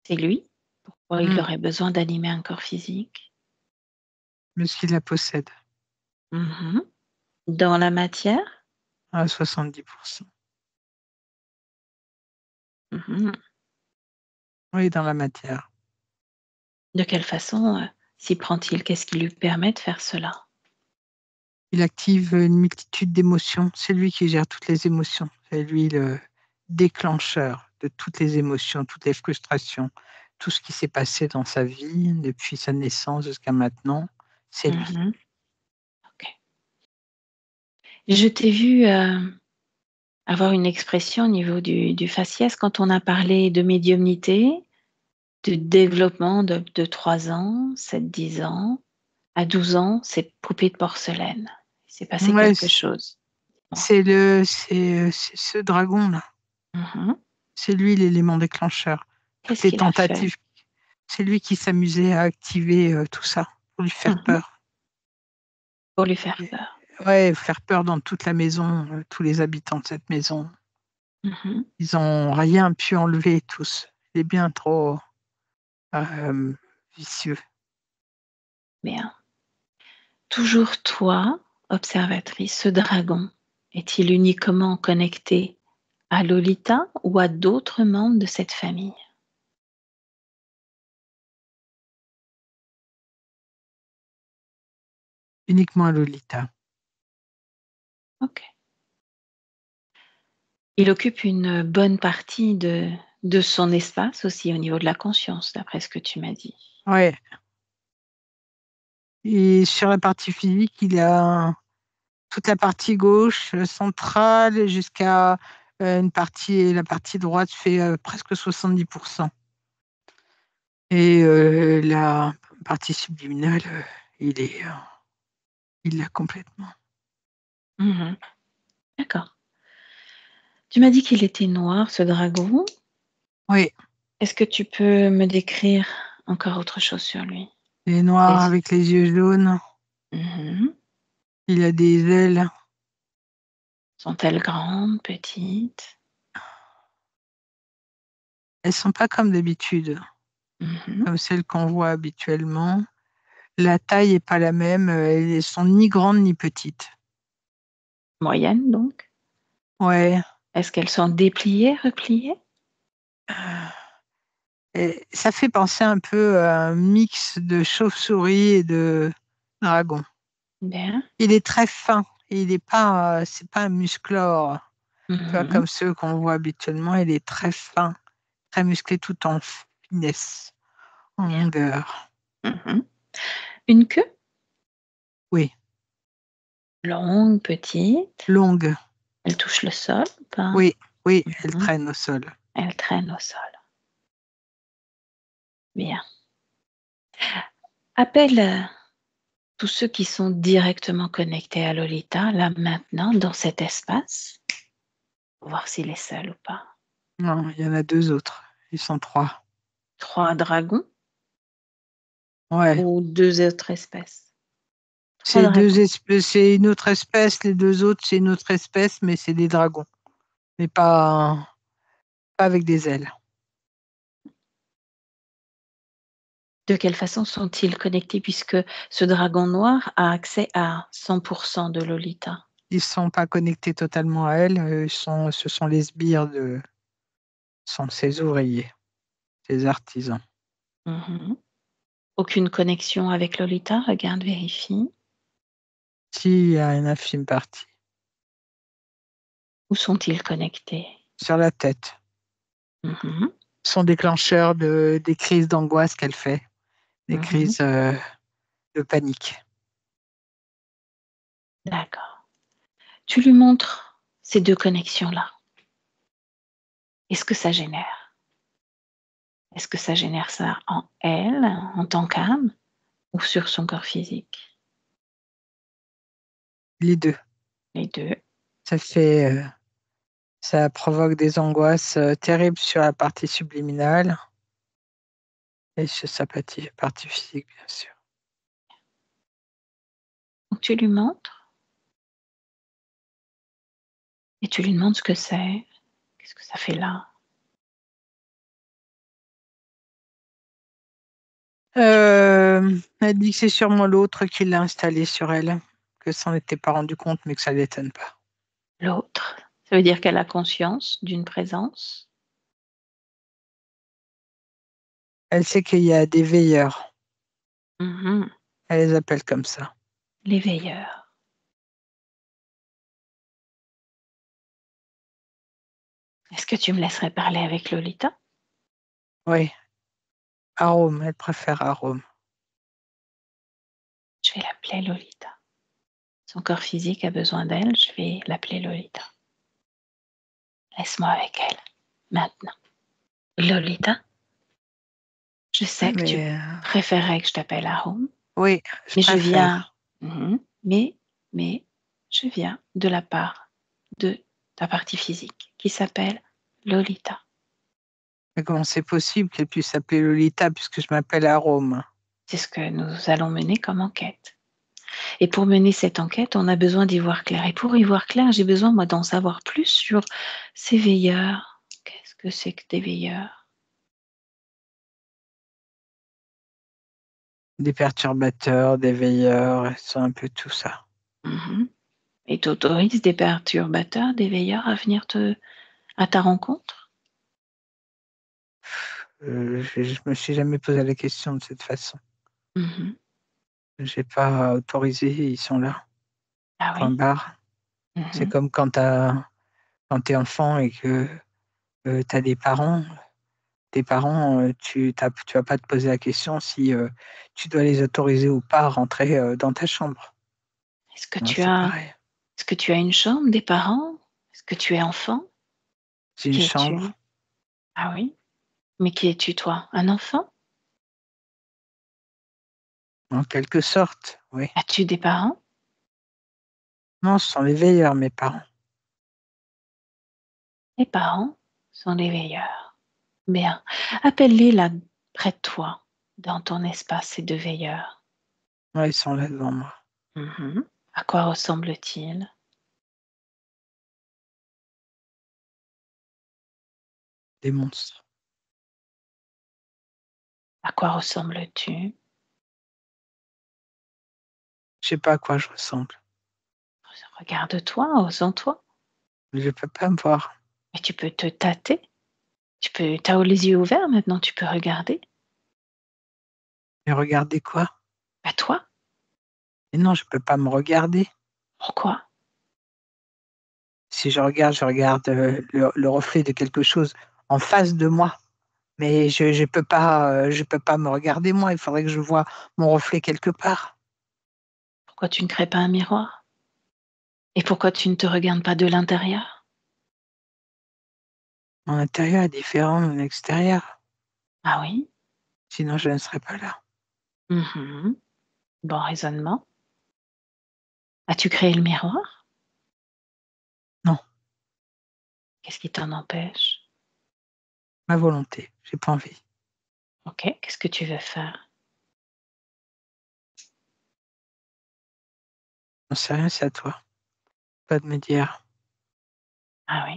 C'est lui? Pourquoi il aurait besoin d'animer un corps physique? Parce qu'il la possède Dans la matière? à 70%. Oui, dans la matière. De quelle façon, s'y prend-il? Qu'est-ce qui lui permet de faire cela? Il active une multitude d'émotions. C'est lui qui gère toutes les émotions. C'est lui le déclencheur de toutes les émotions, toutes les frustrations, tout ce qui s'est passé dans sa vie depuis sa naissance jusqu'à maintenant. c'est lui. Ok. Je t'ai vu avoir une expression au niveau du faciès quand on a parlé de médiumnité, de développement de 3 ans, 7-10 ans. À 12 ans, c'est poupée de porcelaine. Il s'est passé Ouais, quelque chose. c'est ce dragon-là. C'est lui l'élément déclencheur. Toutes Qu'est-ce les qu'il a fait? tentatives, c'est lui qui s'amusait à activer tout ça pour lui faire peur. Pour lui faire Et- peur. Ouais, faire peur dans toute la maison, tous les habitants de cette maison. Ils n'ont rien pu enlever tous. Il est bien trop vicieux. Bien. Toujours toi, observatrice, ce dragon, est-il uniquement connecté à Lolita ou à d'autres membres de cette famille? Uniquement à Lolita. Ok. Il occupe une bonne partie de son espace aussi au niveau de la conscience, d'après ce que tu m'as dit. Ouais. Et sur la partie physique, il a toute la partie gauche centrale jusqu'à la partie droite fait presque 70%. Et la partie subliminale, il l'a complètement. D'accord. Tu m'as dit qu'il était noir, ce dragon. Oui, Est-ce que tu peux me décrire encore autre chose sur lui? il est noir Les- avec les yeux jaunes. Mhm. Il a des ailes. Sont-elles grandes, petites? Elles sont pas comme d'habitude, Mhm. comme celles qu'on voit habituellement. La taille est pas la même. Elles sont ni grandes ni petites. Moyennes, donc? Ouais. Est-ce qu'elles sont dépliées, repliées? Et ça fait penser un peu à un mix de chauve-souris et de dragon. Bien. Il est très fin. Il est pas, c'est pas un musclore, tu vois, Mhm. comme ceux qu'on voit habituellement. Il est très fin, très musclé, tout en finesse, en Bien. longueur. Mhm. Une queue? Oui, Longue, petite. longue. Elle touche le sol ou pas? Oui, oui, elle Mhm. traîne au sol. Elle traîne au sol. Bien. Appelle tous ceux qui sont directement connectés à Lolita, là maintenant, dans cet espace, pour voir s'il est seul ou pas. Non, il y en a 2 autres. Ils sont 3. 3 dragons Ouais. ou 2 autres espèces? 3 C'est dragons. 2 espèces, c'est une autre espèce. Les 2 autres, c'est une autre espèce, mais c'est des dragons. Mais pas avec des ailes. De quelle façon sont-ils connectés puisque ce dragon noir a accès à 100% de Lolita? Ils sont pas connectés totalement à elle. Ce sont les sbires sont ses ouvriers, ses artisans. Mhm. Aucune connexion avec Lolita? Regarde, vérifie. Si, il y a une infime partie. Où sont-ils connectés? Sur la tête. Mhm. Son déclencheur des crises d'angoisse qu'elle fait, des Mhm. crises de panique. D'accord. Tu lui montres ces 2 connexions-là. Est-ce que ça génère? Est-ce que ça génère ça en elle, en tant qu'âme, ou sur son corps physique? Les 2. Les 2. Ça fait, ça provoque des angoisses terribles sur la partie subliminale et sur sa partie physique, bien sûr. Donc tu lui montres et tu lui demandes ce que c'est. Qu'est-ce que ça fait là? Elle dit que c'est sûrement l'autre qui l'a installé sur elle, que ça s'en était pas rendu compte, mais que ça l'étonne pas. L'autre. Ça veut dire qu'elle a conscience d'une présence? Elle sait qu'il y a des veilleurs. Mhm. Elle les appelle comme ça. Les veilleurs. Est-ce que tu me laisserais parler avec Lolita? Oui, Arôme, elle préfère Arôme. Je vais la l'appeler Lolita. Son corps physique a besoin d'elle, je vais l'appeler Lolita. Laisse-moi avec elle, maintenant. Lolita, je sais que tu préférerais que je t'appelle Arôme. Oui, mais je viens. Mais je viens de la part de ta partie physique qui s'appelle Lolita. Mais comment c'est possible qu'elle puisse s'appeler Lolita puisque je m'appelle Arôme? C'est ce que nous allons mener comme enquête. Et pour mener cette enquête, on a besoin d'y voir clair. Et pour y voir clair, j'ai besoin, moi, d'en savoir plus sur ces veilleurs. Qu'est-ce que c'est que des veilleurs? Des perturbateurs, des veilleurs, c'est un peu tout ça. Et tu autorises des perturbateurs, des veilleurs à venir à ta rencontre? Je me suis jamais posé la question de cette façon. J'ai pas autorisé, ils sont là. Ah Point oui? barre. C'est comme quand t'es enfant et que tu as des parents. Tes parents, tu vas pas te poser la question si tu dois les autoriser ou pas à rentrer dans ta chambre. Est-ce que C'est pareil. Est-ce que tu as une chambre des parents? Est-ce que tu es enfant? J'ai une chambre. Ah oui? Mais qui es-tu, toi? Un enfant? En quelque sorte, oui. As-tu des parents? Non, ce sont les veilleurs, mes parents. Les parents sont des veilleurs. Bien. Appelle-les là, près de toi, dans ton espace, ces deux veilleurs. Ouais, ils sont là devant moi. À quoi ressemblent-ils? Des monstres. À quoi ressembles-tu? Je sais pas à quoi je ressemble. Regarde-toi, ressens-toi. Je peux pas me voir. Mais tu peux te tâter. T'as les yeux ouverts maintenant, tu peux regarder. Mais regardez quoi? Bah toi, Mais non, je peux pas me regarder. pourquoi? Si je regarde le reflet de quelque chose en face de moi. Mais je peux pas me regarder moi, il faudrait que je voie mon reflet quelque part. Pourquoi tu ne crées pas un miroir? Et pourquoi tu ne te regardes pas de l'intérieur? Mon intérieur est différent de mon extérieur, Ah oui? sinon je ne serais pas là. Bon raisonnement. As-tu créé le miroir? Non, Qu'est-ce qui t'en empêche? ma volonté, j'ai pas envie. Ok, qu'est-ce que tu veux faire? J'en sais rien, c'est à toi. Pas de me dire. Ah oui.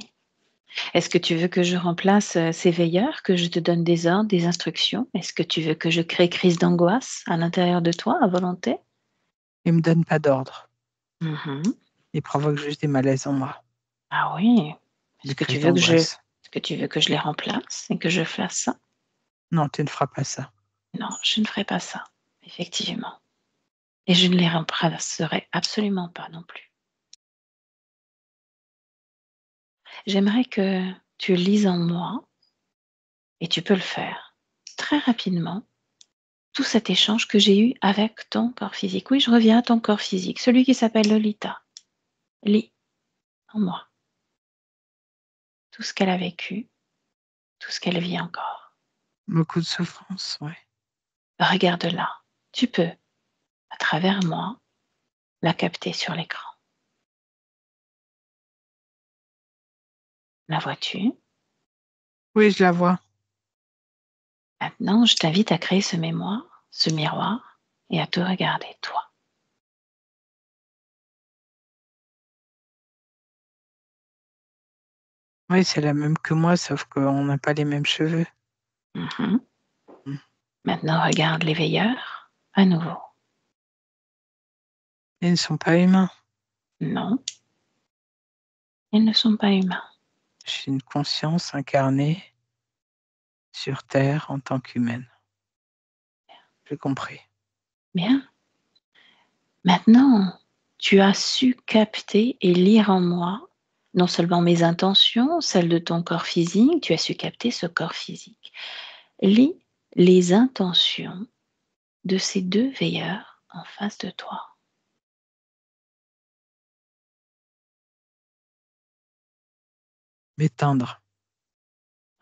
Est-ce que tu veux que je remplace ces veilleurs, que je te donne des ordres, des instructions? Est-ce que tu veux que je crée crise d'angoisse à l'intérieur de toi, à volonté? Ils me donnent pas d'ordre. Mhm. Ils provoquent juste des malaises en moi, Ah oui. des crises d'angoisse. Est-ce que tu veux que je les remplace et que je fasse ça? Non, tu ne feras pas ça. Non, je ne ferai pas ça, effectivement. Et je ne les remplacerai absolument pas non plus. J'aimerais que tu lises en moi, et tu peux le faire très rapidement, tout cet échange que j'ai eu avec ton corps physique. Oui, je reviens à ton corps physique, celui qui s'appelle Lolita. Lis en moi tout ce qu'elle a vécu, tout ce qu'elle vit encore. Beaucoup de souffrance, ouais. Regarde-la. Tu peux, à travers moi, la capter sur l'écran. La vois-tu? Oui, je la vois. Maintenant, je t'invite à créer ce miroir, et à te regarder, toi. Oui, c'est la même que moi, sauf qu'on n'a pas les mêmes cheveux. Mhm. Mm. Maintenant, regarde les veilleurs, à nouveau. Ils ne sont pas humains. Non, ils ne sont pas humains. J'ai une conscience incarnée sur Terre en tant qu'humaine. J'ai compris. Bien. Maintenant, tu as su capter et lire en moi non seulement mes intentions, celles de ton corps physique, tu as su capter ce corps physique. Lis les intentions de ces deux veilleurs en face de toi. M'éteindre.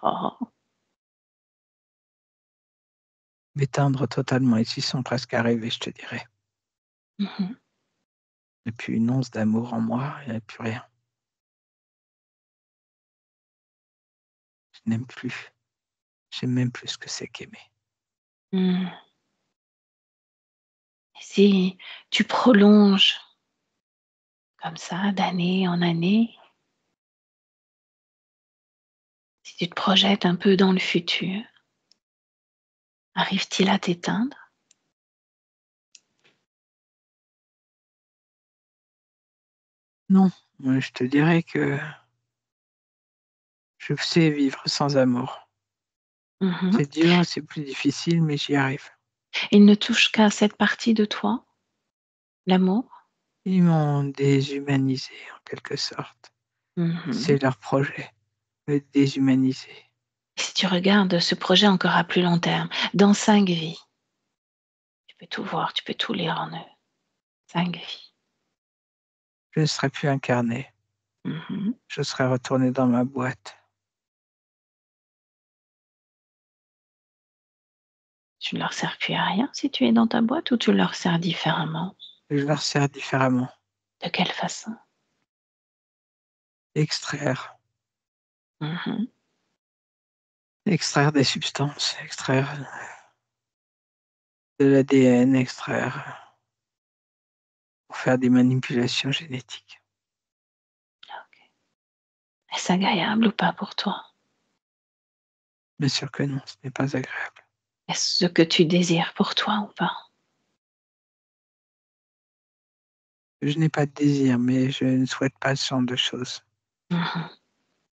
Oh. M'éteindre totalement. Ils y sont presque arrivés, je te dirais. Mmh. Et puis une once d'amour en moi, il n'y a plus rien. Je n'aime plus. J'aime même plus ce que c'est qu'aimer. Mmh. Et si tu prolonges comme ça d'année en année, si tu te projettes un peu dans le futur, arrive-t-il à t'éteindre? Non, moi je te dirais que je sais vivre sans amour. Mmh. C'est dur, c'est plus difficile, mais j'y arrive. Il ne touche qu'à cette partie de toi, l'amour? Ils m'ont déshumanisé en quelque sorte. Mmh. C'est leur projet, me déshumaniser. Et si tu regardes ce projet encore à plus long terme, dans 5 vies, tu peux tout voir, tu peux tout lire en eux. 5 vies. Je ne serais plus incarné, Mmh. je serais retourné dans ma boîte. Tu ne leur sers plus à rien si tu es dans ta boîte ou tu leur sers différemment? Je leur sers différemment. De quelle façon? Extraire, Mmh. extraire des substances, extraire de l'ADN, extraire pour faire des manipulations génétiques. OK. Est-ce agréable ou pas pour toi? Bien sûr que non, ce n'est pas agréable. Est-ce ce que tu désires pour toi ou pas? Je n'ai pas de désir, mais je ne souhaite pas ce genre de choses. Mmh.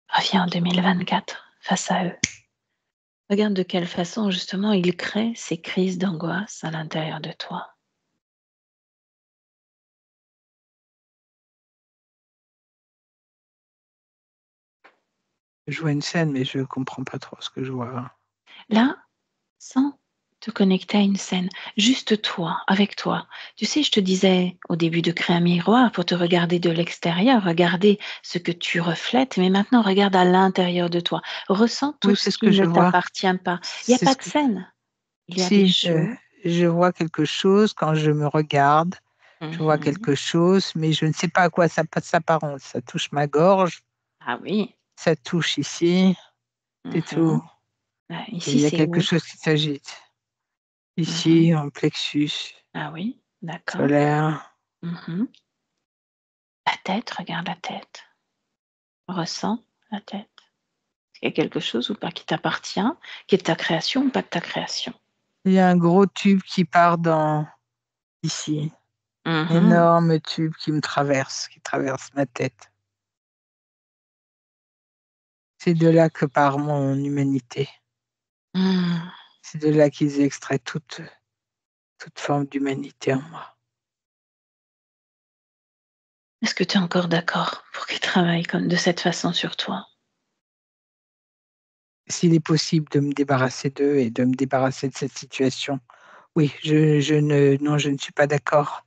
Reviens en 2024 face à eux. Regarde de quelle façon justement ils créent ces crises d'angoisse à l'intérieur de toi. Je vois une scène, mais je comprends pas trop ce que je vois, hein. Là, sans te connecter à une scène, juste toi, avec toi. Tu sais, je te disais au début de créer un miroir pour te regarder de l'extérieur, regarder ce que tu reflètes, mais maintenant regarde à l'intérieur de toi. Ressens tout Oui, ce c'est ce que qui je ne vois. t'appartient pas. Il n'y a C'est pas ce de que scène. Il y a des si, choses. je vois quelque chose quand je me regarde, je vois Mhm. quelque chose, mais je ne sais pas à quoi ça s'apparente. Ça touche ma gorge, Ah oui. ça touche ici, c'est Mhm. tout. Ah, Et il ici, y a c'est quelque où? chose qui s'agite. Mhm. Ici, en plexus Ah oui, d'accord. solaire. Mhm. La tête, regarde la tête. Ressens la tête. Il y a quelque chose ou pas qui t'appartient, qui est de ta création ou pas de ta création. Il y a un gros tube qui part dans ici. Mhm. Énorme tube qui traverse ma tête. C'est de là que part mon humanité. Mmh. C'est de là qu'ils extraient toute forme d'humanité en moi. Est-ce que tu es encore d'accord pour qu'ils travaillent comme de cette façon sur toi? S'il est possible de me débarrasser d'eux et de me débarrasser de cette situation, oui, je ne non, je ne suis pas d'accord.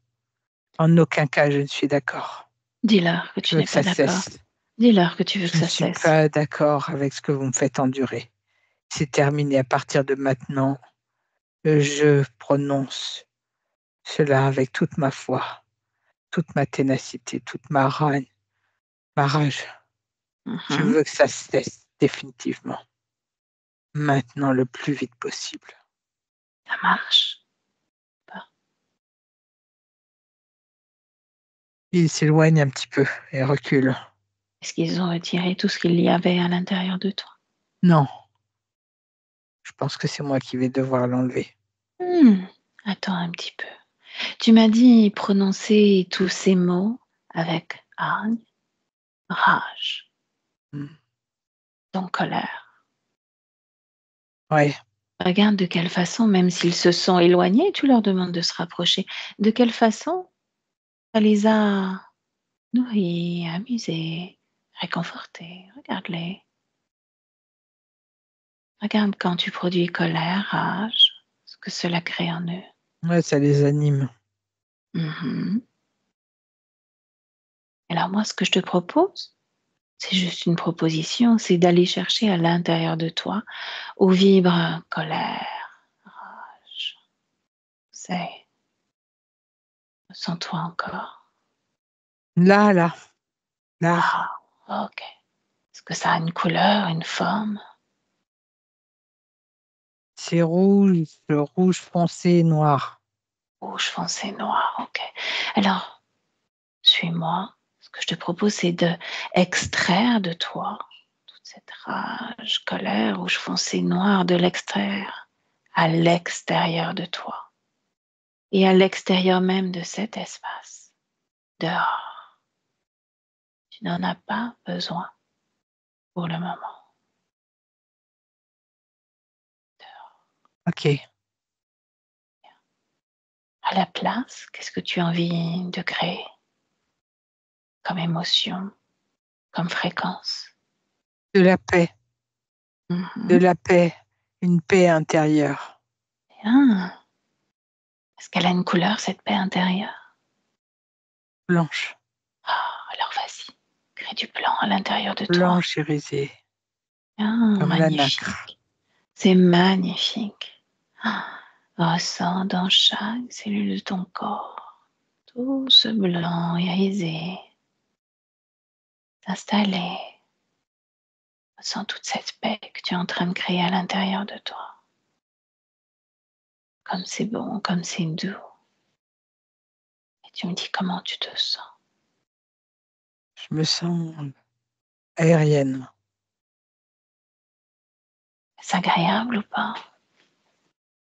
En aucun cas, je ne suis d'accord. Dis-leur que Je tu veux n'es que pas ça d'accord. cesse. Dis-leur que tu veux que Je ne ça suis cesse. pas d'accord avec ce que vous me faites endurer. C'est terminé à partir de maintenant. Je prononce cela avec toute ma foi, toute ma ténacité, toute ma rage. Je Mmh. veux que ça cesse définitivement, maintenant le plus vite possible. Ça marche pas. Il s'éloigne un petit peu et recule. Est-ce qu'ils ont retiré tout ce qu'il y avait à l'intérieur de toi? Non, je pense que c'est moi qui vais devoir l'enlever. Mmh. Attends un petit peu. Tu m'as dit prononcer tous ces mots avec hargne, rage, Mmh. donc colère. Ouais, Regarde de quelle façon, même s'ils se sont éloignés, tu leur demandes de se rapprocher. De quelle façon ça les a nourris, amusés, réconfortés. Regarde-les. Regarde quand tu produis colère, rage, ce que cela crée en eux. ouais, ça les anime. Mhm. Alors moi, ce que je te propose, C'est juste une proposition, c'est d'aller chercher à l'intérieur de toi où vibre colère, rage. Sens-toi encore. Là. Ah, ok. Est-ce que ça a une couleur, une forme? C'est rouge foncé, noir. Rouge foncé, noir, ok. Alors, suis-moi. Ce que je te propose, c'est de extraire de toi toute cette rage, colère, rouge foncé, noir, de l'extraire à l'extérieur de toi et à l'extérieur même de cet espace, dehors. Tu n'en as pas besoin pour le moment. Dehors. Ok. À la place, qu'est-ce que tu as envie de créer comme émotion, comme fréquence? De la paix. De Mhm. la paix. Une paix intérieure. Bien. Est-ce qu'elle a une couleur, cette paix intérieure? Blanche. Alors vas-y, crée du blanc à l'intérieur de toi. Blanche irisée. Comme la nacre. Magnifique. C'est magnifique. Ressens dans chaque cellule de ton corps tout ce blanc irisé s'installer. Ressens toute cette paix que tu es en train de créer à l'intérieur de toi. Comme c'est bon, comme c'est doux. Et tu me dis comment tu te sens. Je me sens aérienne. Est-ce agréable ou pas?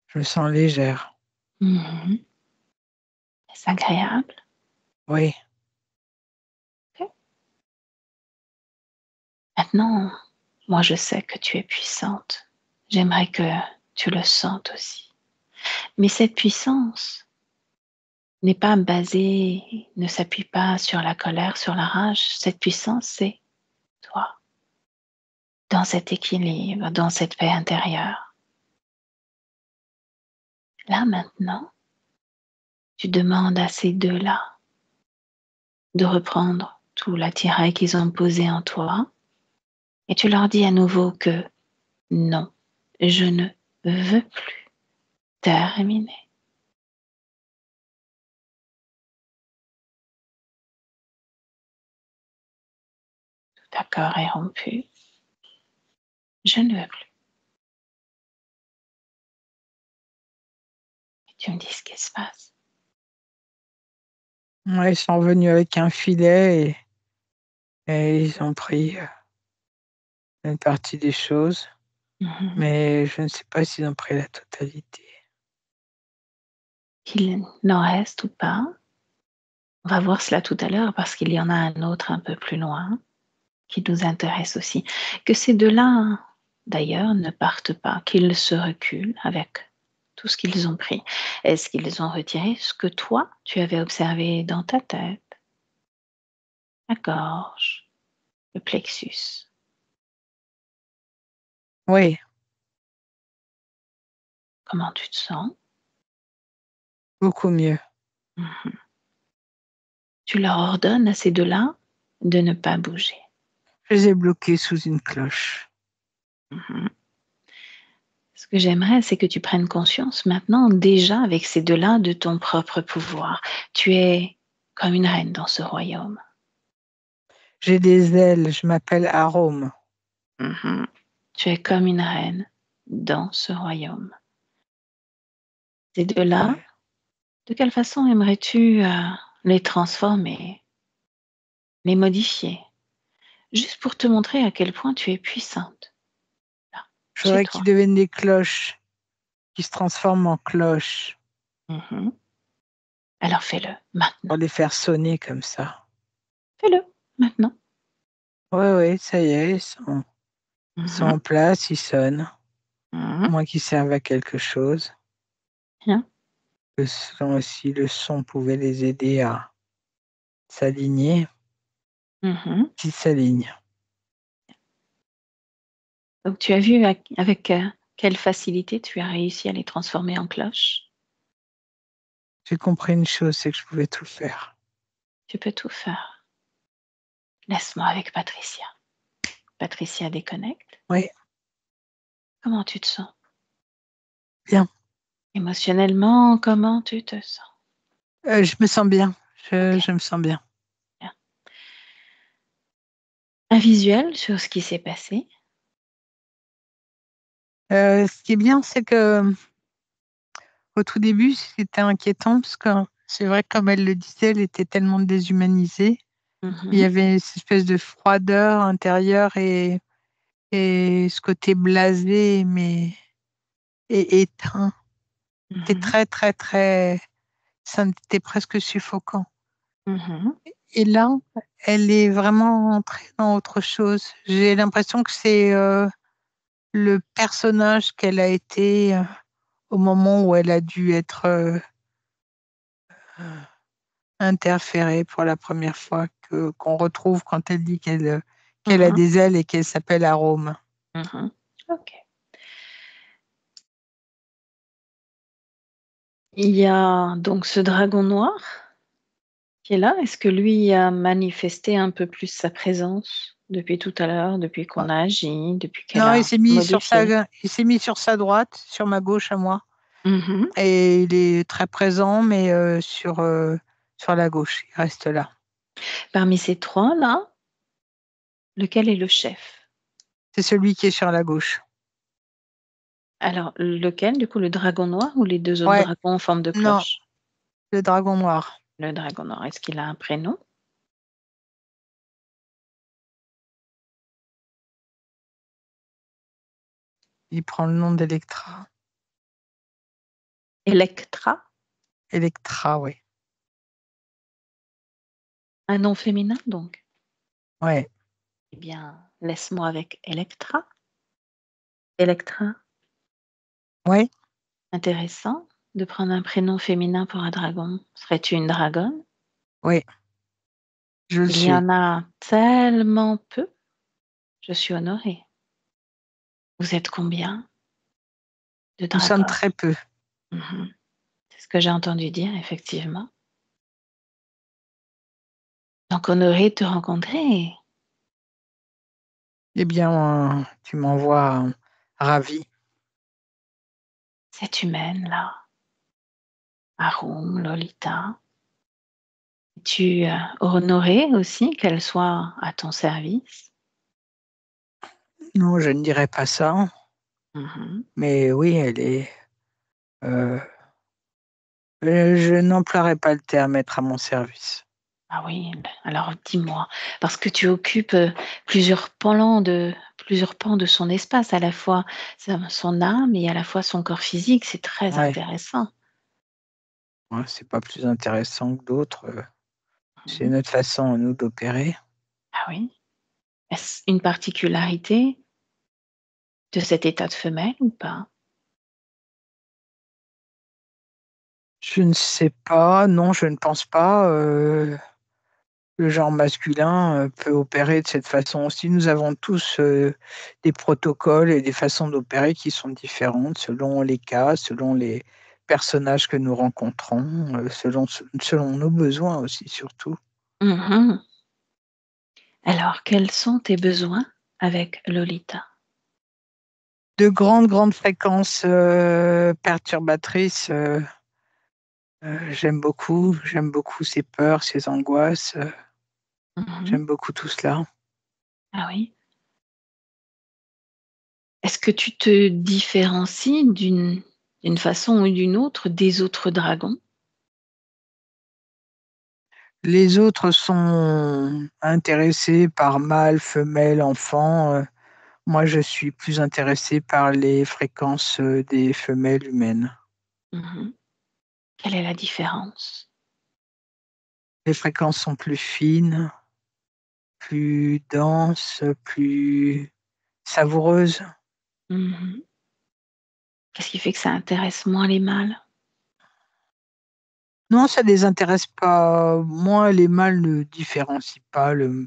Je me sens légère. Est-ce agréable? Oui. Okay. Maintenant, moi je sais que tu es puissante. J'aimerais que tu le sentes aussi. Mais cette puissance n'est pas basée, ne s'appuie pas sur la colère, sur la rage. Cette puissance, c'est toi, dans cet équilibre, dans cette paix intérieure. Là maintenant, tu demandes à ces deux-là de reprendre tout l'attirail qu'ils ont posé en toi et tu leur dis à nouveau que non, je ne veux plus terminer. Tout accord est rompu. Je ne veux plus. Et tu me dis ce qui se passe. Ouais, ils sont venus avec un filet et ils ont pris une partie des choses. Mais je ne sais pas s'ils ont pris la totalité. Qu'il n'en reste ou pas, on va voir cela tout à l'heure parce qu'il y en a un autre un peu plus loin qui nous intéresse aussi. Que ces deux-là, d'ailleurs, ne partent pas, qu'ils se reculent avec tout ce qu'ils ont pris. Est-ce qu'ils ont retiré ce que toi, tu avais observé dans ta tête, la gorge, le plexus? Oui. Comment tu te sens? Beaucoup mieux. Tu leur ordonnes à ces deux-là de ne pas bouger. Je les ai bloqués sous une cloche. Ce que j'aimerais, c'est que tu prennes conscience maintenant, déjà avec ces deux-là, de ton propre pouvoir. Tu es comme une reine dans ce royaume. J'ai des ailes, je m'appelle Arôme. Tu es comme une reine dans ce royaume. Ces deux-là, de quelle façon aimerais-tu les transformer, les modifier, juste pour te montrer à quel point tu es puissante? Là, Je chez voudrais qu'ils toi. deviennent des cloches, qui se transforment en cloches. Alors fais-le maintenant. Pour les faire sonner comme ça. Fais-le maintenant. Oui, ça y est, ils sont en place, ils sonnent. Moins qu'ils servent à quelque chose. Bien. Si le son pouvait les aider à s'aligner, qu'ils s'alignent. Donc tu as vu avec quelle facilité tu as réussi à les transformer en cloches? J'ai compris une chose, c'est que je pouvais tout faire. Tu peux tout faire. Laisse-moi avec Patricia. Patricia déconnecte. Oui. Comment tu te sens? Bien. Émotionnellement, comment tu te sens? Je me sens bien. Ok. Je me sens bien. Bien. Un visuel sur ce qui s'est passé. Ce qui est bien, c'est que au tout début, c'était inquiétant parce que c'est vrai, comme elle le disait, elle était tellement déshumanisée. Il y avait cette espèce de froideur intérieure et ce côté blasé, mais et éteint. C'était très, très, très. Ça était presque suffocant. Et là, elle est vraiment entrée dans autre chose. J'ai l'impression que c'est le personnage qu'elle a été au moment où elle a dû être interférée pour la première fois, qu'on retrouve quand elle dit qu'elle a des ailes et qu'elle s'appelle Arôme. Ok. Il y a donc ce dragon noir qui est là. Est-ce que lui a manifesté un peu plus sa présence depuis tout à l'heure, depuis qu'on a agi, depuis qu'elle Non, a modifié? il s'est mis sur sa droite, sur ma gauche à moi. Et il est très présent, mais sur la gauche, il reste là. Parmi ces trois-là, lequel est le chef? C'est celui qui est sur la gauche. Alors, lequel, du coup, le dragon noir ou les deux autres Ouais, dragons en forme de non, cloche? le dragon noir. Le dragon noir, est-ce qu'il a un prénom? Il prend le nom d'Electra. Electra? Electra, oui. Un nom féminin, donc? Ouais. Eh bien, laisse-moi avec Electra. Electra, Ouais, intéressant de prendre un prénom féminin pour un dragon. Serais-tu une dragonne? oui, je le Il y suis. en a tellement peu. Je suis honorée. Vous êtes combien de Nous sommes dragons? très peu. C'est ce que j'ai entendu dire, effectivement. Donc, honorée de te rencontrer. Eh bien, tu m'envoies ravi. Cette humaine-là, Arum, Lolita, es-tu honorée aussi qu'elle soit à ton service? Non, je ne dirais pas ça. Mais oui, elle est. Je n'emploierai pas le terme être à mon service. Ah oui, alors dis-moi, parce que tu occupes plusieurs pans de son espace, à la fois son âme et à la fois son corps physique, c'est très Ouais, intéressant. ouais, c'est pas plus intéressant que d'autres. C'est Mhm. notre façon, nous, d'opérer. Ah oui? Est-ce une particularité de cet état de femelle ou pas? Je ne sais pas, non, je ne pense pas. Le genre masculin peut opérer de cette façon aussi. Nous avons tous des protocoles et des façons d'opérer qui sont différentes selon les cas, selon les personnages que nous rencontrons, selon nos besoins aussi, surtout. Mhm. Alors, quels sont tes besoins avec Lolita? De grandes, grandes fréquences perturbatrices. J'aime beaucoup ses peurs, ses angoisses. Mhm. J'aime beaucoup tout cela. Ah oui? Est-ce que tu te différencies d'une façon ou d'une autre des autres dragons? Les autres sont intéressés par mâle, femelle, enfant. Moi, je suis plus intéressé par les fréquences des femelles humaines. Mhm. Quelle est la différence? Les fréquences sont plus fines, plus denses, plus savoureuses. Mhm. Qu'est-ce qui fait que ça intéresse moins les mâles? Non, ça les intéresse pas. Moi, les mâles ne différencient pas le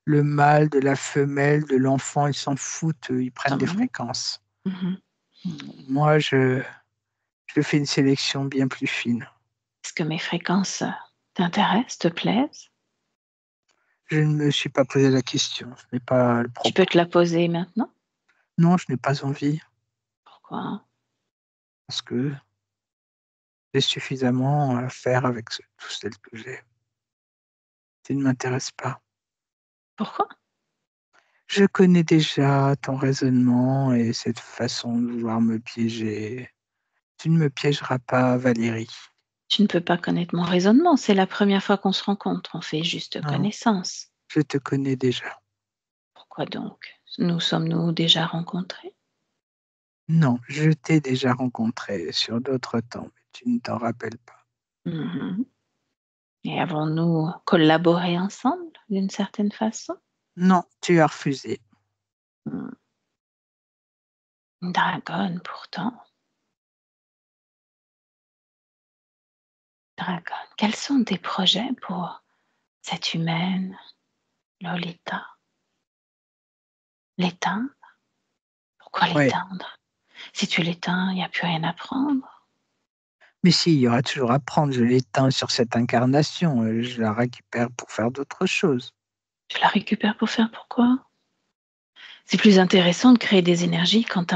mâle de la femelle, de l'enfant. Ils s'en foutent. Ils prennent des Mhm. fréquences. Mhm. Moi, je fais une sélection bien plus fine. Est-ce que mes fréquences t'intéressent, te plaisent? Je ne me suis pas posé la question, ce n'est pas le Tu peux propos. te la poser maintenant? Non, je n'ai pas envie, Pourquoi? parce que j'ai suffisamment à faire avec tout celle que j'ai. Tu ne m'intéresses pas. Pourquoi? Je connais déjà ton raisonnement et cette façon de vouloir me piéger. Tu ne me piégeras pas, Valérie. Tu ne peux pas connaître mon raisonnement, c'est la première fois qu'on se rencontre, on fait juste Non, connaissance. je te connais déjà. Pourquoi donc? Nous sommes-nous déjà rencontrés? Non, je t'ai déjà rencontré sur d'autres temps, mais tu ne t'en rappelles pas. Mmh. Et avons-nous collaboré ensemble d'une certaine façon? Non, tu as refusé. Mmh. Dragonne pourtant. Dragonne. Quels sont tes projets pour cette humaine, Lolita? L'éteindre? Pourquoi Ouais, l'éteindre? Si tu l'éteins, il n'y a plus rien à prendre. mais si, il y aura toujours à prendre. Je l'éteins sur cette incarnation, je la récupère pour faire d'autres choses. Tu la récupères pour faire pourquoi? C'est plus intéressant de créer des énergies quand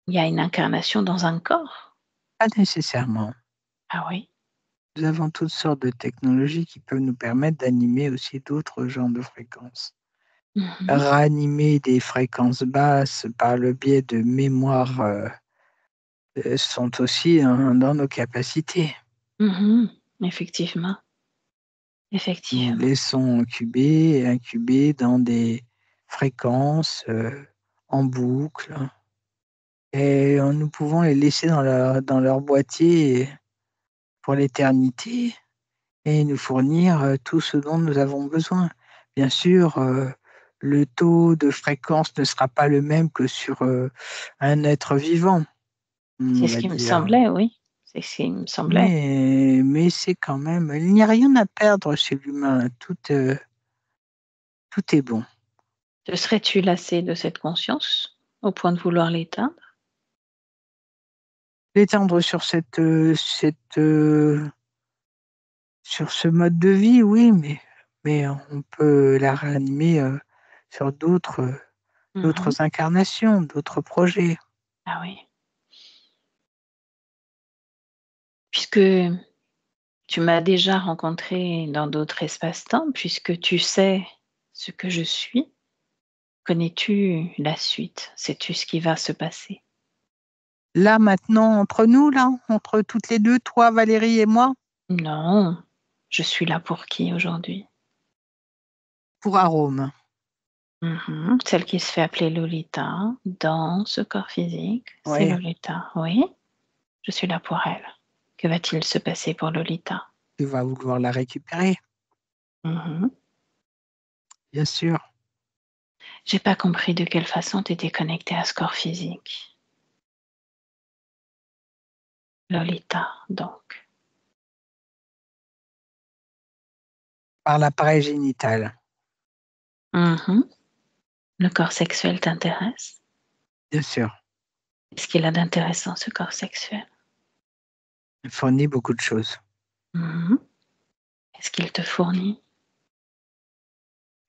il y a une incarnation dans un corps. Pas nécessairement. Ah oui? Nous avons toutes sortes de technologies qui peuvent nous permettre d'animer aussi d'autres genres de fréquences. Mmh. Ranimer des fréquences basses par le biais de mémoires sont aussi dans nos capacités. Mmh. Effectivement, Nous effectivement. laissons incuber dans des fréquences en boucle et nous pouvons les laisser dans leur boîtier pour l'éternité et nous fournir tout ce dont nous avons besoin. Bien sûr, le taux de fréquence ne sera pas le même que sur un être vivant, on C'est ce va qui me dire. semblait, oui. C'est ce qui me semblait. Mais c'est quand même, il n'y a rien à perdre chez l'humain, tout est bon. Te serais-tu lassé de cette conscience au point de vouloir l'éteindre? L'étendre sur sur ce mode de vie, oui, mais on peut la réanimer, sur Mmh. d'autres incarnations, d'autres projets. Ah oui. Puisque tu m'as déjà rencontré dans d'autres espaces-temps, puisque tu sais ce que je suis, connais-tu la suite? Sais-tu ce qui va se passer? Là, maintenant, entre nous, là, entre toutes les 2, toi, Valérie et moi, Non, je suis là pour qui aujourd'hui? pour Arôme. Mmh. Celle qui se fait appeler Lolita dans ce corps physique, c'est Oui, Lolita, oui, je suis là pour elle. Que va-t-il se passer pour Lolita? tu vas vouloir la récupérer, Mmh. bien sûr, J'ai pas compris de quelle façon tu étais connectée à ce corps physique. Lolita, donc. par l'appareil génital, Mmh. Le corps sexuel t'intéresse? bien sûr. Qu'est-ce qu'il a d'intéressant ce corps sexuel? Il fournit beaucoup de choses. Mmh. Qu'est-ce qu'il te fournit?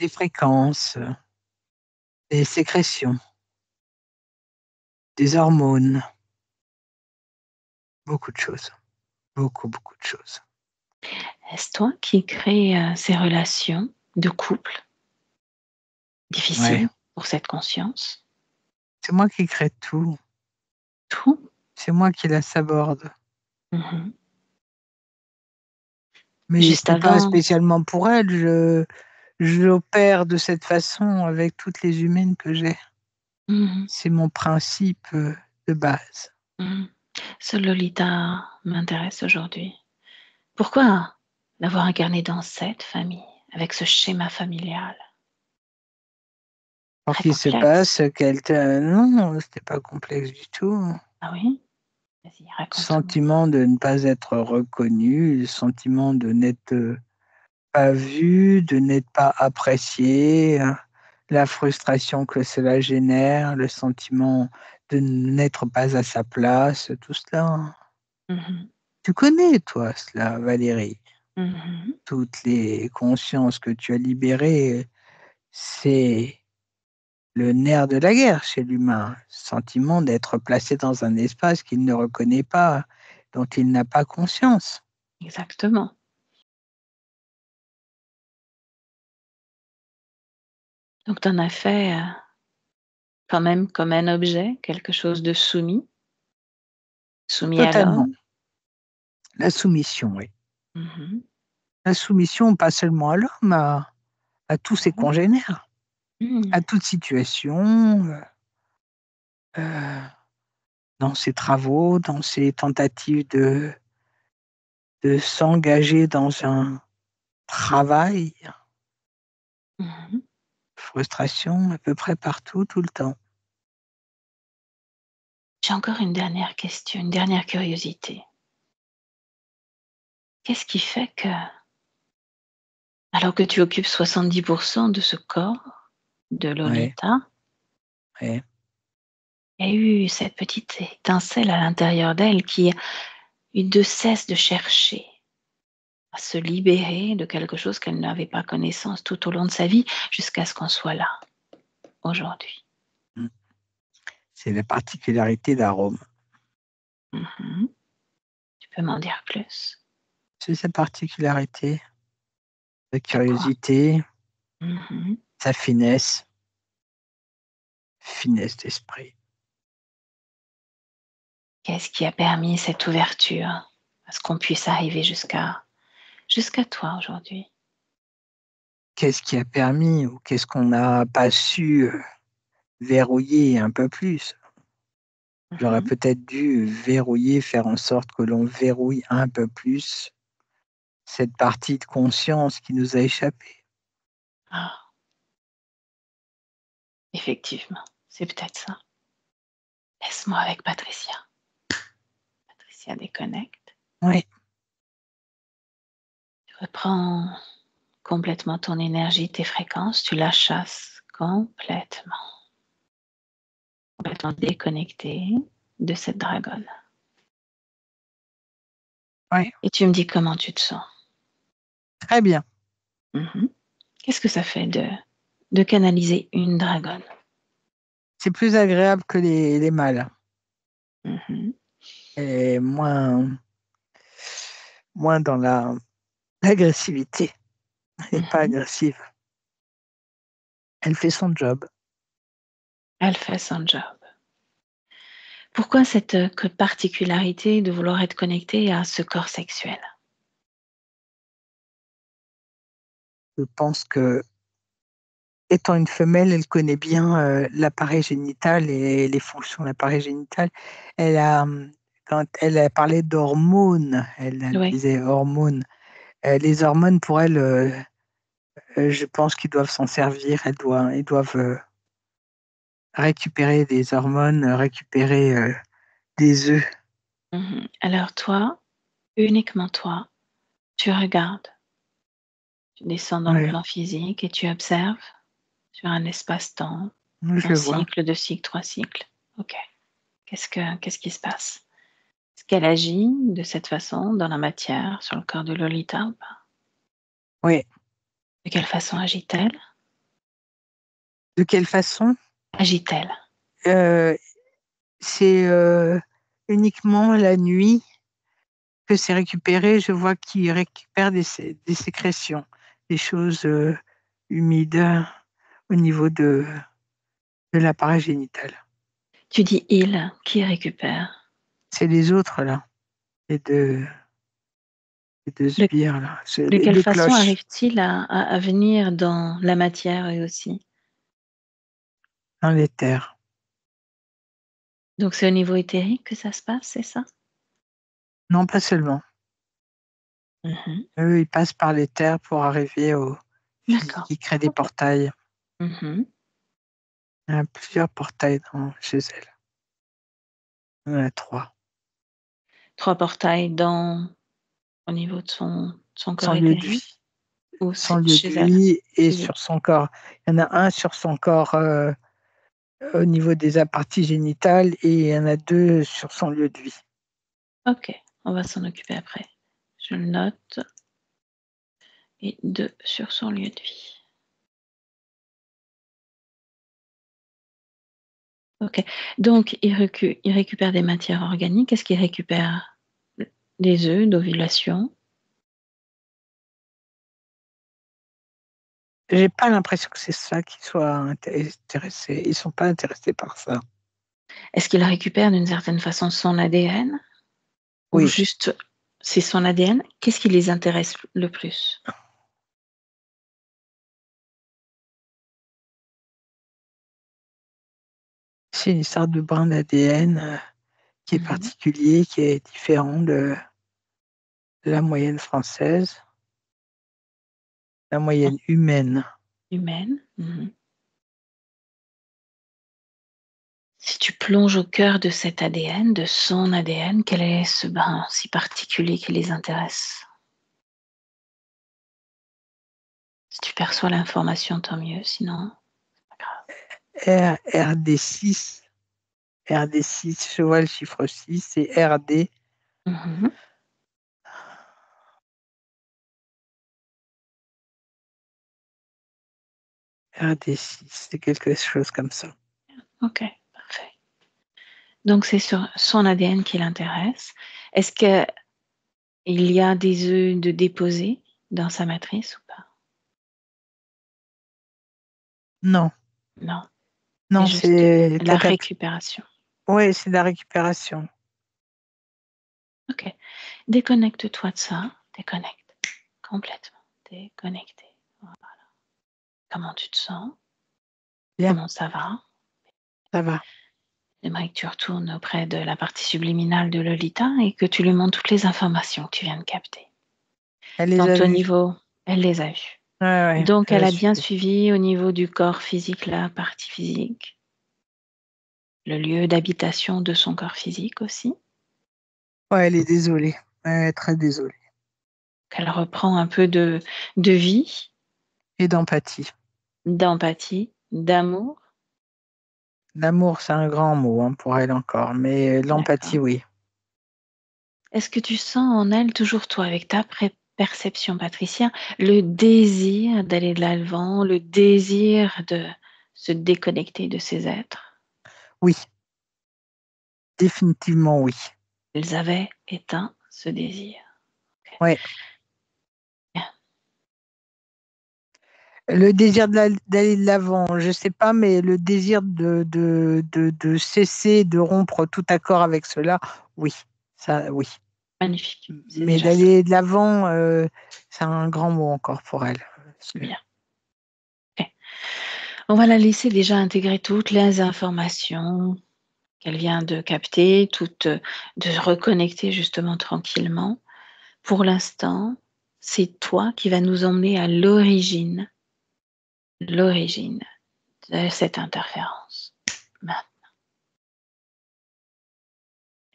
Des fréquences, des sécrétions, des hormones, beaucoup de choses, beaucoup, beaucoup de choses. Est-ce toi qui crée, ces relations de couple Ouais, difficiles pour cette conscience? c'est moi qui crée tout, Tout? c'est moi qui la saborde. Mmh. Mais ce Juste n'est pas avant. spécialement pour elle, j'opère de cette façon avec toutes les humaines que j'ai. Mmh. C'est mon principe, de base. Mmh. Ce Lolita m'intéresse aujourd'hui. Pourquoi l'avoir incarné dans cette famille, avec ce schéma familial? Pour Très qu'il se complexe. passe qu'elle te non, c'était pas complexe du tout. Ah oui? Vas-y, raconte-moi. Sentiment de ne pas être reconnu, le sentiment de n'être, pas vu, de n'être pas apprécié, la frustration que cela génère, le sentiment de n'être pas à sa place, tout cela. Mmh. Tu connais toi cela, Valérie? Toutes les consciences que tu as libérées, c'est le nerf de la guerre chez l'humain. Sentiment d'être placé dans un espace qu'il ne reconnaît pas, dont il n'a pas conscience. Exactement. Donc tu en as fait, quand même comme un objet, quelque chose de soumis à Totalement. l'homme. La soumission, oui. Mmh. La soumission, pas seulement à l'homme, à tous ses Ouais. congénères, Mmh. à toute situation, dans ses travaux, dans ses tentatives de s'engager dans un travail, Mmh. frustration à peu près partout, tout le temps. J'ai encore une dernière question, une dernière curiosité. Qu'est-ce qui fait que, alors que tu occupes 70 de ce corps de Ouais, Lolita, ouais. il y a eu cette petite étincelle à l'intérieur d'elle qui ne cesse de chercher à se libérer de quelque chose qu'elle n'avait pas connaissance tout au long de sa vie, jusqu'à ce qu'on soit là, aujourd'hui. Mmh. C'est la particularité d'Arôme. Mmh. Tu peux m'en dire plus? C'est sa particularité, sa C'est quoi? curiosité, Mmh. sa finesse d'esprit. Qu'est-ce qui a permis cette ouverture à ce qu'on puisse arriver jusqu'à toi aujourd'hui? Qu'est-ce qui a permis ou qu'est-ce qu'on n'a pas su, verrouiller un peu plus? J'aurais Mmh. peut-être dû verrouiller, faire en sorte que l'on verrouille un peu plus cette partie de conscience qui nous a échappé. Ah, effectivement, c'est peut-être ça. Laisse-moi avec Patricia. Patricia déconnecte. Oui, Tu reprends complètement ton énergie, tes fréquences, tu la chasses complètement déconnectée de cette dragonne. oui, Et tu me dis comment tu te sens. très bien. Mmh. Qu'est-ce que ça fait de canaliser une dragonne? C'est plus agréable que les mâles Mmh. et moins dans l'agressivité. Elle n'est pas Mmh. agressive. Elle fait son job. Elle fait son job. Pourquoi cette, particularité de vouloir être connectée à ce corps sexuel? Je pense que étant une femelle, elle connaît bien, l'appareil génital et les fonctions de l'appareil génital. Elle a, quand elle a parlé d'hormones, elle Oui. disait hormones. Les hormones pour elle, je pense qu'ils doivent s'en servir. Ils doivent, récupérer des hormones, récupérer, des œufs. Mmh. Alors toi, uniquement toi, tu regardes, tu descends dans le Ouais, plan physique et tu observes sur un espace-temps, un je vois. cycle, 2 cycles, 3 cycles. OK. Qu'est-ce qui se passe? Est-ce qu'elle agit de cette façon dans la matière, sur le corps de Lolita ou pas? Oui. De quelle façon agit-elle? De quelle façon? Agit-elle? Heu, c'est, uniquement la nuit que c'est récupéré. Je vois qu'il récupère des sécrétions, des choses, humides au niveau de l'appareil génital. Tu dis «il», qui récupère? C'est les autres là, les 2 De sbires là, c'est de les quelle 2 façon cloches arrivent-ils à venir dans la matière eux aussi? dans l'éther. Donc c'est au niveau éthérique que ça se passe, c'est ça? Non, pas seulement. Mmh. Eux, ils passent par l'éther pour arriver au physique. D'accord. Ils créent des OK. portails. Mmh. Il y a plusieurs portails chez elle. Il y en a 3. 3 portails au niveau de son corps Son lieu de éthérique vie. ou Son c'est lieu chez de elle? vie et Physique. sur son corps. Il y en a un sur son corps, au niveau des parties génitales et il y en a 2 sur son lieu de vie. OK, on va s'en occuper après. Je le note. et 2 sur son lieu de vie. OK. Donc il récupère des matières organiques. Est-ce qu'il récupère des œufs d'ovulation? J'ai pas l'impression que c'est ça qui soit intéressé. Ils sont pas intéressés par ça. Est-ce qu'il récupère d'une certaine façon son ADN? Ou Oui. juste c'est son ADN? Qu'est-ce qui les intéresse le plus? C'est une sorte de brin d'ADN, qui est particulier, qui est différent de la moyenne française. La moyenne humaine. Humaine. Mmh. Si tu plonges au cœur de cet ADN, de son ADN, quel est ce brin si particulier qui les intéresse? Si tu perçois l'information, tant mieux, sinon, c'est pas grave. RD6, je vois le chiffre 6, c'est RD. Mmh. RD6, c'est quelque chose comme ça. OK, parfait. Donc c'est sur son ADN qui l'intéresse. Est-ce qu'il y a des œufs de déposés dans sa matrice ou pas? Non, Non, c'est non, juste c'est la récupération. ouais, c'est de la récupération. OK. Déconnecte-toi de ça, déconnecte complètement, déconnecté. Voilà. Comment tu te sens? Bien, Comment ça va? ça va. J'aimerais que tu retournes auprès de la partie subliminale de Lolita et que tu lui montres toutes les informations que tu viens de capter. Elle les Tant a au vus. niveau elle les a vues. Ouais, ouais, Donc elle elle a a bien suivi. suivi au niveau du corps physique, la partie physique, le lieu d'habitation de son corps physique aussi. Ouais, elle est désolée. Elle est très désolée. Qu'elle reprend un peu de vie, Et d'empathie. d'empathie, d'amour. L'amour, c'est un grand mot, hein, pour elle encore, mais l'empathie, D'accord. oui. Est-ce que tu sens en elle, toujours toi avec ta perception, Patricia, le désir d'aller de l'avant, le désir de se déconnecter de ces êtres? Oui, définitivement oui. Ils avaient éteint ce désir. OK. Ouais. Bien. Le désir d'aller de l'avant, je sais pas, mais le désir de cesser, de rompre tout accord avec cela, oui, ça oui. Magnifique, c'est Mais déjà ça. d'aller de l'avant, c'est un grand mot encore pour elle. Bien. OK. On va la laisser déjà intégrer toutes les informations qu'elle vient de capter, toutes, de reconnecter justement tranquillement. Pour l'instant, c'est toi qui vas nous emmener à l'origine de cette interférence. Maintenant.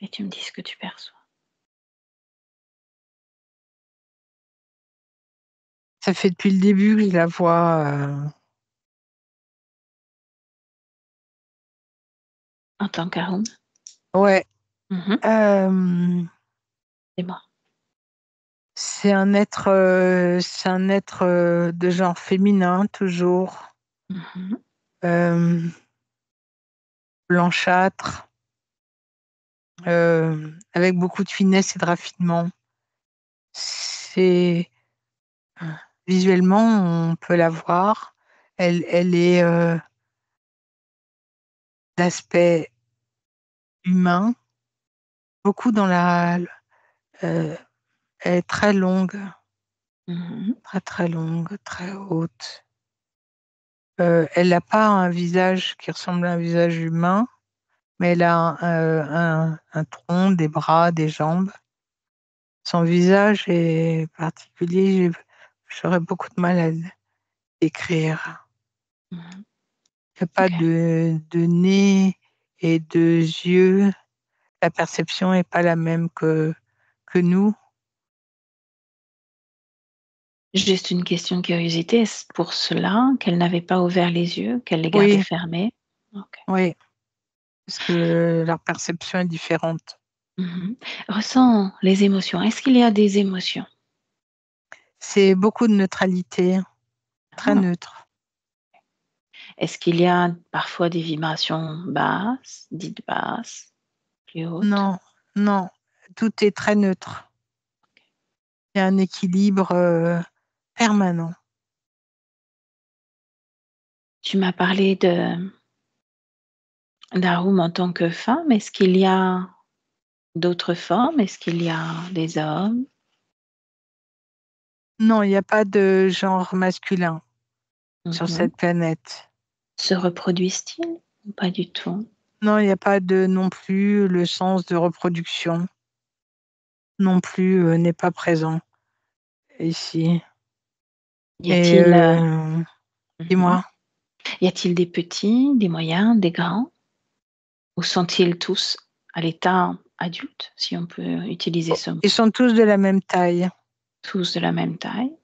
Et tu me dis ce que tu perçois. Ça fait depuis le début que je la vois, En tant qu'Haroun? ouais, Mmh. hem, Dis-moi. c'est un être, de genre féminin toujours, Mmh. hem, blanchâtre, avec beaucoup de finesse et de raffinement. C'est visuellement, on peut la voir. Elle est, d'aspect humain, beaucoup dans heu, elle est très longue, Mmh. très, très longue, très haute. Elle n'a pas un visage qui ressemble à un visage humain, mais elle a un tronc, des bras, des jambes. Son visage est particulier, j'aurais beaucoup de mal à le décrire. Mmh. Il y a pas OK. de nez et de yeux. La perception est pas la même que nous. Juste une question de curiosité, est-ce pour cela qu'elle n'avait pas ouvert les yeux, qu'elle les gardait Oui, fermés? OK. oui, parce que leur perception est différente. Mmh. Ressens les émotions. Est-ce qu'il y a des émotions? C'est beaucoup de neutralité, très neutre. Est-ce qu'il y a parfois des vibrations basses, dites basses, plus hautes? Non, non, tout est très neutre. Il y a un équilibre permanent. Tu m'as parlé d'Arum en tant que femme. Est-ce qu'il y a d'autres formes? Est-ce qu'il y a des hommes? Non, il n'y a pas de genre masculin sur cette planète. Se reproduisent-ils ou pas du tout? Non, il n'y a pas de non plus le sens de reproduction non plus n'est pas présent ici. Y Et a-t-il dis-moi. y a-t-il des petits, des moyens, des grands? Ou sont-ils tous à l'état adulte, si on peut utiliser ce mot? Ils sont tous de la même taille. Tous de la même taille?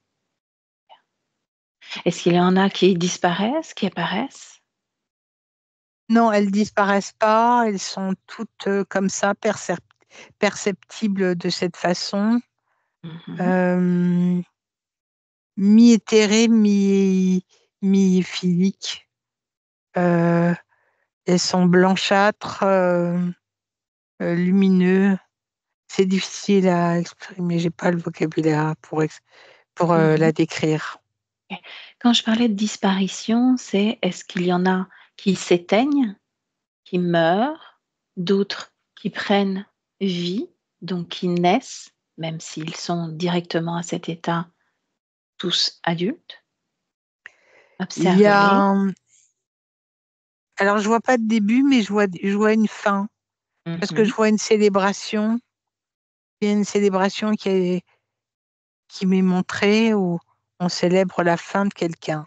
Est-ce qu'il y en a qui disparaissent, qui apparaissent? Non, elles disparaissent pas. Elles sont toutes comme ça, perceptibles de cette façon. Mi-éthérées, mi-philiques. Elles sont blanchâtres, lumineux. C'est difficile à exprimer. J'ai pas le vocabulaire pour la décrire. Quand je parlais de disparition, c'est est-ce qu'il y en a qui s'éteignent, qui meurent, d'autres qui prennent vie, donc qui naissent, même s'ils sont directement à cet état, tous adultes? Il y Observe-les. a, alors je vois pas de début, mais je vois une fin. Parce que je vois une célébration. Il y a une célébration qui m'est montrée où on célèbre la fin de quelqu'un.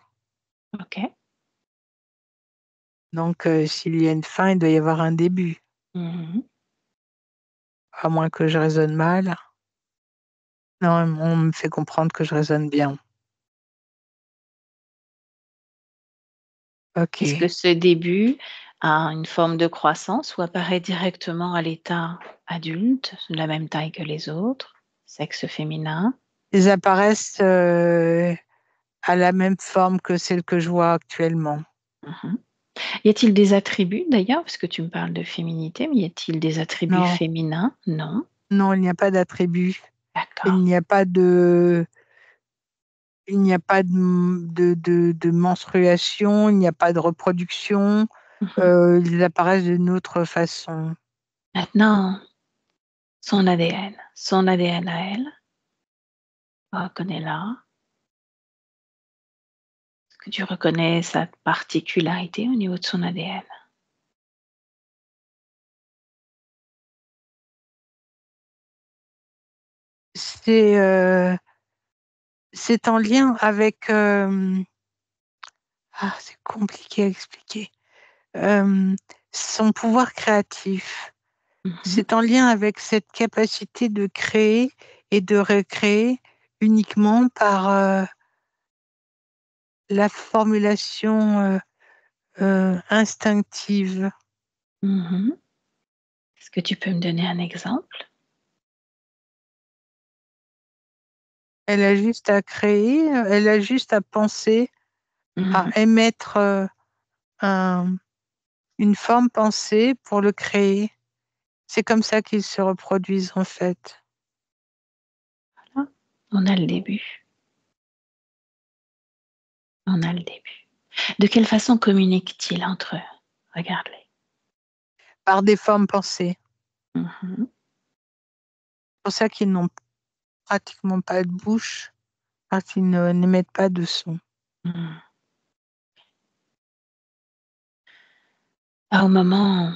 OK. Donc, s'il y a une fin, il doit y avoir un début. À moins que je raisonne mal. Non, on me fait comprendre que je raisonne bien. Est-ce OK. que ce début a une forme de croissance ou apparaît directement à l'état adulte, de la même taille que les autres, sexe féminin? Ils apparaissent à la même forme que celle que je vois actuellement. Y a-t-il des attributs d'ailleurs, parce que tu me parles de féminité, mais y a-t-il des attributs Non, féminins? Non. non, il n'y a pas d'attribut. D'accord. Il n'y a pas de, il n'y a pas de menstruation, il n'y a pas de reproduction. Ils apparaissent d'une autre façon. Maintenant, son ADN à elle, reconnais-la. Est-ce que tu reconnais sa particularité au niveau de son ADN? C'est c'est en lien avec c'est compliqué à expliquer. Son pouvoir créatif. C'est en lien avec cette capacité de créer et de recréer uniquement par la formulation instinctive. Est-ce que tu peux me donner un exemple? Elle a juste à créer, elle a juste à penser, à émettre un- une forme pensée pour le créer. C'est comme ça qu'ils se reproduisent en fait. Voilà, on a le début. On a le début. De quelle façon communiquent-ils entre eux? Regarde-les. Par des formes pensées. Mmh. C'est pour ça qu'ils n'ont pratiquement pas de bouche, parce qu'ils n'émettent pas de son. Mmh. Au moment,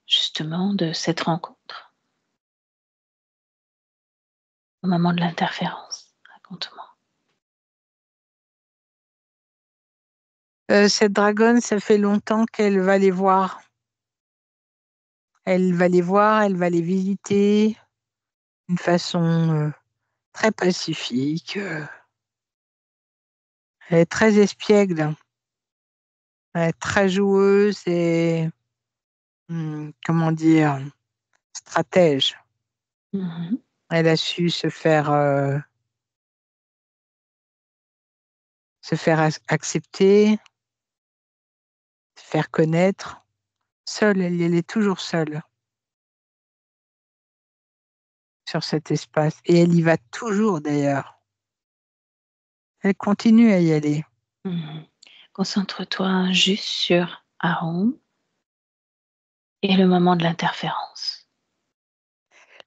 justement, de cette rencontre, au moment de l'interférence, raconte-moi. Cette dragonne, ça fait longtemps qu'elle va les voir. Elle va les voir, elle va les visiter d'une façon très pacifique. Elle est très espiègle, elle est très joueuse et, comment dire, stratège. Mmh. Elle a su se faire se faire accepter, se faire connaître. Seule, elle est toujours seule sur cet espace. Et elle y va toujours d'ailleurs. Elle continue à y aller. Concentre-toi juste sur Arum et le moment de l'interférence.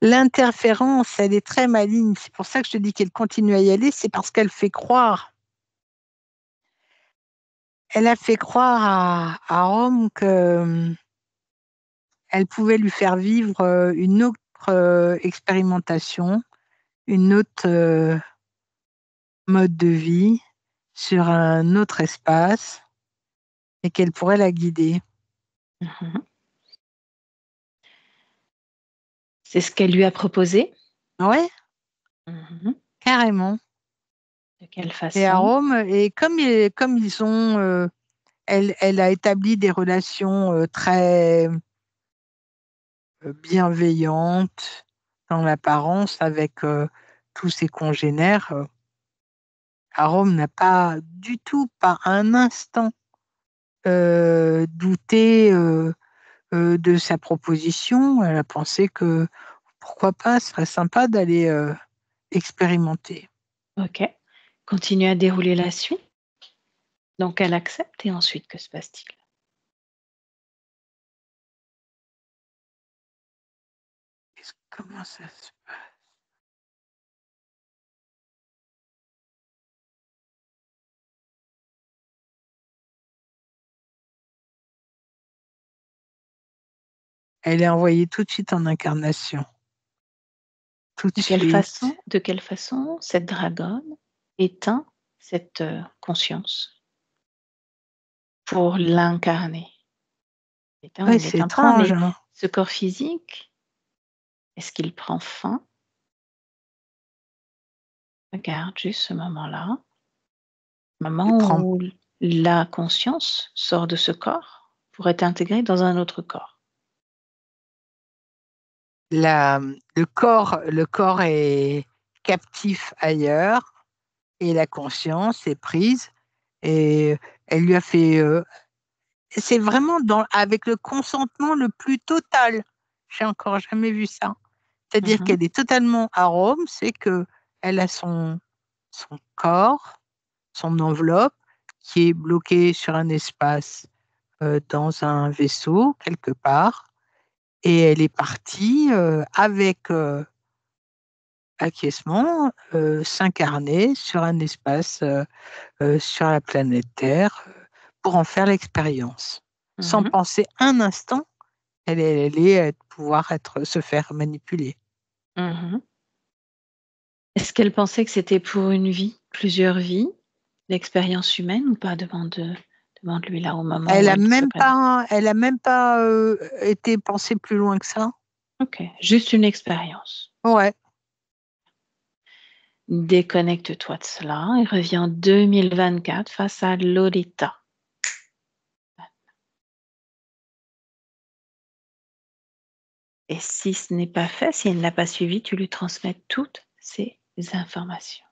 L'interférence, elle est très maligne. C'est pour ça que je te dis qu'elle continue à y aller. C'est parce qu'elle fait croire. Elle a fait croire à Rome que elle pouvait lui faire vivre une autre expérimentation, une autre mode de vie sur un autre espace et qu'elle pourrait la guider. C'est ce qu'elle lui a proposé? Ouais, carrément. De quelle Et façon? à Rome, et comme ils ont, elle a établi des relations très bienveillantes dans l'apparence avec tous ses congénères. Rome n'a pas du tout, pas un instant, douté de sa proposition. Elle a pensé que pourquoi pas, ce serait sympa d'aller expérimenter. Ok. Continue à dérouler la suite. Donc, elle accepte et ensuite, que se passe-t-il? Comment ça se passe? Elle est envoyée tout de suite en incarnation. Tout de suite. De quelle façon cette dragonne éteint cette conscience pour l'incarner? L'éteint Oui, ou c'est l'éteint pas, étrange. mais Hein. ce corps physique, est-ce qu'il prend fin? Regarde juste ce moment-là, moment Prend où la conscience sort de ce corps pour être intégrée dans un autre corps. le corps est captif ailleurs et la conscience est prise et elle lui a fait. C'est vraiment avec le consentement le plus total. J'ai encore jamais vu ça. C'est-à-dire qu'elle est totalement à Rome, c'est que elle a son corps, son enveloppe qui est bloquée sur un espace dans un vaisseau quelque part, et elle est partie avec acquiescement s'incarner sur un espace sur la planète Terre pour en faire l'expérience, sans penser un instant elle allait se faire manipuler. Est-ce qu'elle pensait que c'était pour une vie, plusieurs vies, l'expérience humaine ou pas? Demande-lui là au moment Elle où a elle se même présente. pas, été pensée plus loin que ça. Ok, juste une expérience. Ouais. Déconnecte-toi de cela et reviens en 2024 face à Lolita. Et si ce n'est pas fait, si elle ne l'a pas suivi, tu lui transmets toutes ces informations.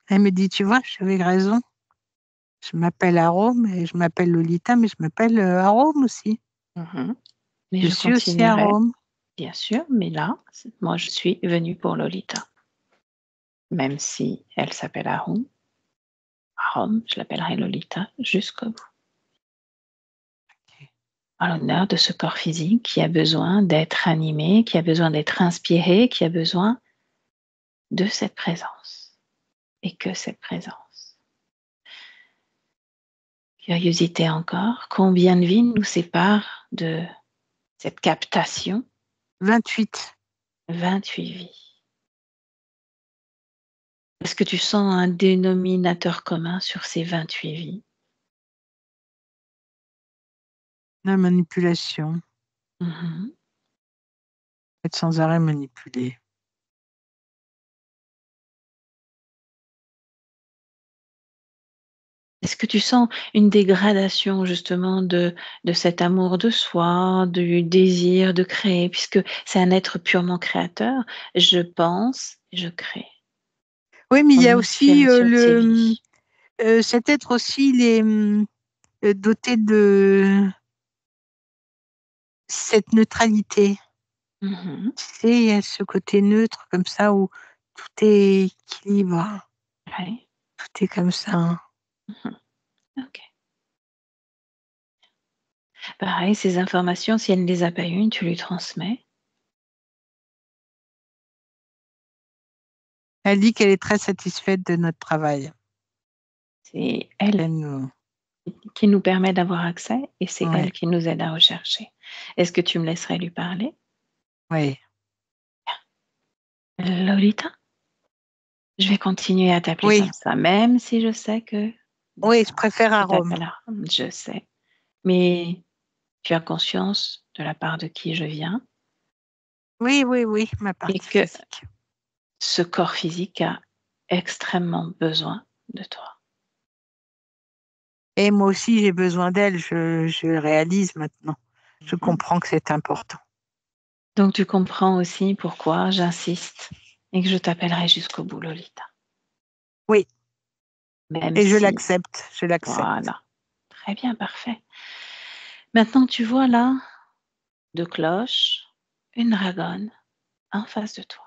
Elle me dit, tu vois, j'avais raison. Je m'appelle Arôme et je m'appelle Lolita, mais je m'appelle Arôme aussi. Mais Je je suis aussi continuerai, Arôme. bien sûr, mais là, moi, je suis venue pour Lolita. Même si elle s'appelle Arum, je l'appellerai Lolita jusqu'au bout. Okay. À l'honneur de ce corps physique qui a besoin d'être animé, qui a besoin d'être inspiré, qui a besoin de cette présence. Et que cette présence. Curiosité encore, combien de vies nous séparent de cette captation? 28. 28 vies. Est-ce que tu sens un dénominateur commun sur ces 28 vies? La manipulation. Être sans arrêt manipulé. Est-ce que tu sens une dégradation justement de cet amour de soi, du désir de créer? Puisque c'est un être purement créateur, je pense, je crée. Oui, mais il Ton y a aussi, inspiration de ces vies. cet être aussi, il est, doté de cette neutralité. Mmh. Tu sais, il y a ce côté neutre comme ça où tout est équilibre, Ouais. tout est comme ça, hein. Mmh. OK. Pareil, ces informations, si elle ne les a pas eues, tu lui transmets. Elle dit qu'elle est très satisfaite de notre travail. C'est elle Elle nous qui nous permet d'avoir accès et c'est Ouais, elle qui nous aide à rechercher. Est-ce que tu me laisserais lui parler? ouais. Lolita? Je vais continuer à t'appeler Oui, comme ça, même si je sais que des oui, je fois, préfère à tu Rome. t'appelleras. Je sais. Mais tu as conscience de la part de qui je viens Oui, oui, oui, ma et partie que physique. ce corps physique a extrêmement besoin de toi. Et moi aussi, j'ai besoin d'elle, je le réalise maintenant. Je Mhm. comprends que c'est important. Donc tu comprends aussi pourquoi j'insiste et que je t'appellerai jusqu'au bout, Lolita. Oui, Même et je si, l'accepte, je l'accepte. voilà, très bien, parfait. Maintenant, tu vois là, deux cloches, une dragonne en face de toi.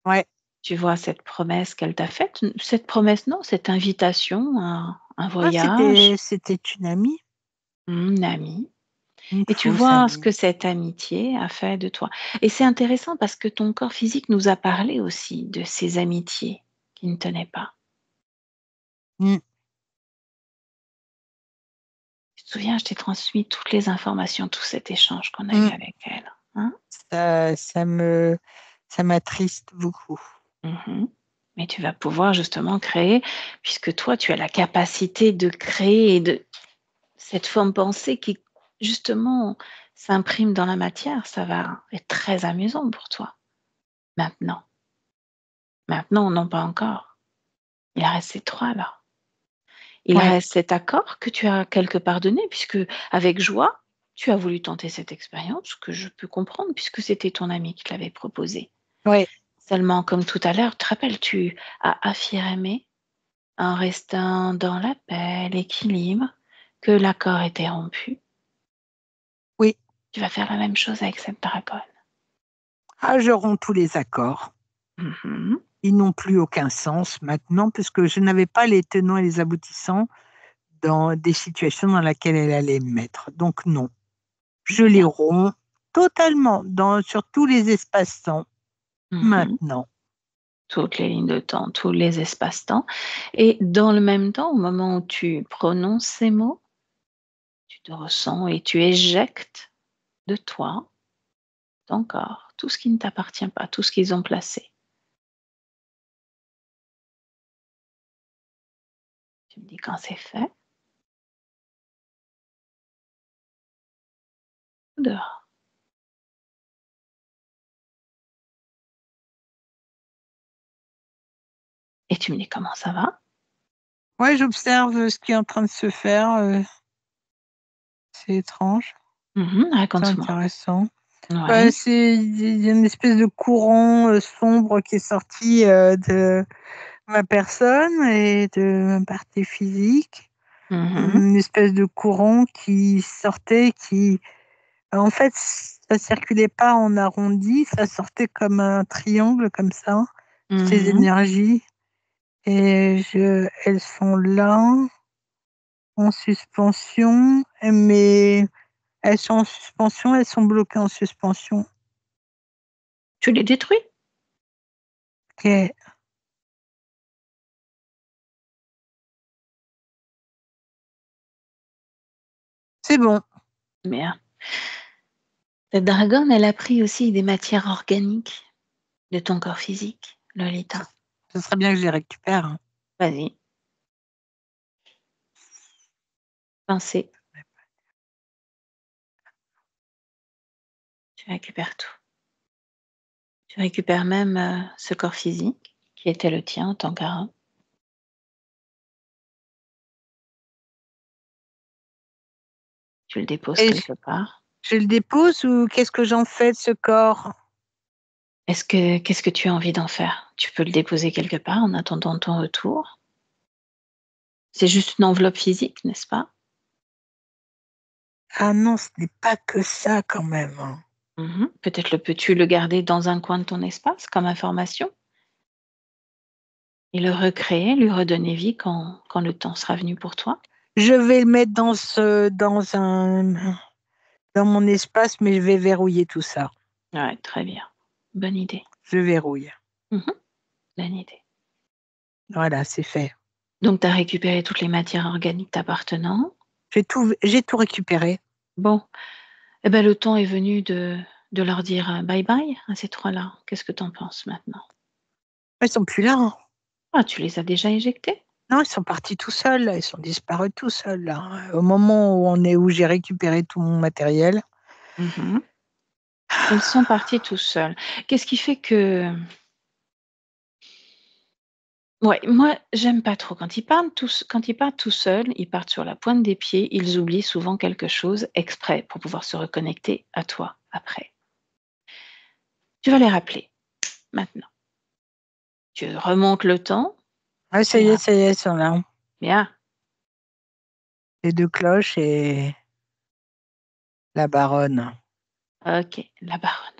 Ouais. Tu vois cette promesse qu'elle t'a faite, cette promesse non, cette invitation à un Ah, voyage, c'était une amie, une amie une et tu fausse vois ce amie. que cette amitié a fait de toi et c'est intéressant parce que ton corps physique nous a parlé aussi de ces amitiés qui ne tenaient pas. Mmh. Tu te souviens, je t'ai transmis toutes les informations, tout cet échange qu'on a eu Mmh. avec elle, hein? Ça m'attriste beaucoup. Mmh. Mais tu vas pouvoir justement créer puisque toi, tu as la capacité de créer et de cette forme pensée qui, justement, s'imprime dans la matière, ça va être très amusant pour toi. Maintenant. Maintenant, non pas encore. Il reste ces 3 là. Il Ouais, reste cet accord que tu as quelque part donné puisque, avec joie, tu as voulu tenter cette expérience, ce que je peux comprendre puisque c'était ton ami qui te l'avait proposé. ouais, Seulement, comme tout à l'heure, te rappelles, tu as affirmé, en restant dans la paix, l'équilibre, que l'accord était rompu. oui. Tu vas faire la même chose avec cette dragonne. Ah, je romps tous les accords. Mmh. Ils n'ont plus aucun sens maintenant puisque je n'avais pas les tenants et les aboutissants dans des situations dans laquelle elle allait me mettre. Donc non, je les Bien. romps totalement sur tous les espaces-temps Mmh. maintenant. Toutes les lignes de temps, tous les espaces-temps et dans le même temps, au moment où tu prononces ces mots, tu te ressens et tu éjectes de toi, ton corps, tout ce qui ne t'appartient pas, tout ce qu'ils ont placé. Tu me dis quand c'est fait, dehors et tu me dis comment ça va? Ouais, j'observe ce qui est en train de se faire, c'est étrange, c'est Raconte-moi. intéressant. Bah, Ouais. il y a une espèce de courant, sombre qui est sorti, de ma personne et de ma partie physique. Mmh. Une espèce de courant qui sortait, qui en fait, ça circulait pas en arrondi, ça sortait comme un triangle comme ça, ces Mmh. énergies et je elles sont là, en suspension, mais elles sont en suspension, elles sont bloquées en suspension. Tu les détruis? OK, c'est bon. Bien. Cette dragonne, elle a pris aussi des matières organiques de ton corps physique, Ce Lolita. ce serait bien que je les récupère, hein. Vas-y, pensez, tu récupères tout. Tu récupères même, ce corps physique qui était le tien en tant qu'homme. Tu le déposes Et quelque part. je le dépose ou qu'est-ce que j'en fais de ce corps? Qu'est-ce que tu as envie d'en faire? Tu peux le déposer quelque part en attendant ton retour. C'est juste une enveloppe physique, n'est-ce pas? Ah non, ce n'est pas que ça quand même, hein. Peut-être peux-tu le garder dans un coin de ton espace comme information et le recréer, lui redonner vie quand le temps sera venu pour toi? Je vais le mettre dans mon espace, mais je vais verrouiller tout ça. Ouais, très bien. Bonne idée. Je verrouille. Mmh. Bonne idée. Voilà, c'est fait. Donc tu as récupéré toutes les matières organiques t'appartenant. J'ai tout récupéré. Bon, eh ben, le temps est venu de leur dire, bye bye à ces 3-là. Qu'est-ce que tu en penses maintenant? Ils sont plus là, hein. Ah, tu les as déjà éjectés? Non, ils sont partis tout seuls, là. Ils sont disparus tout seuls, là. Au moment où j'ai récupéré tout mon matériel. Mmh. Ils sont partis tout seuls. Qu'est-ce qui fait que ouais, moi, j'aime pas trop quand ils partent tout seuls, ils partent sur la pointe des pieds, ils oublient souvent quelque chose exprès pour pouvoir se reconnecter à toi après. Tu vas les rappeler maintenant. Tu remontes le temps, Ah, tu les rappelles. ça y est, ils sont là. Bien, Les 2 cloches et la baronne. OK, la baronne.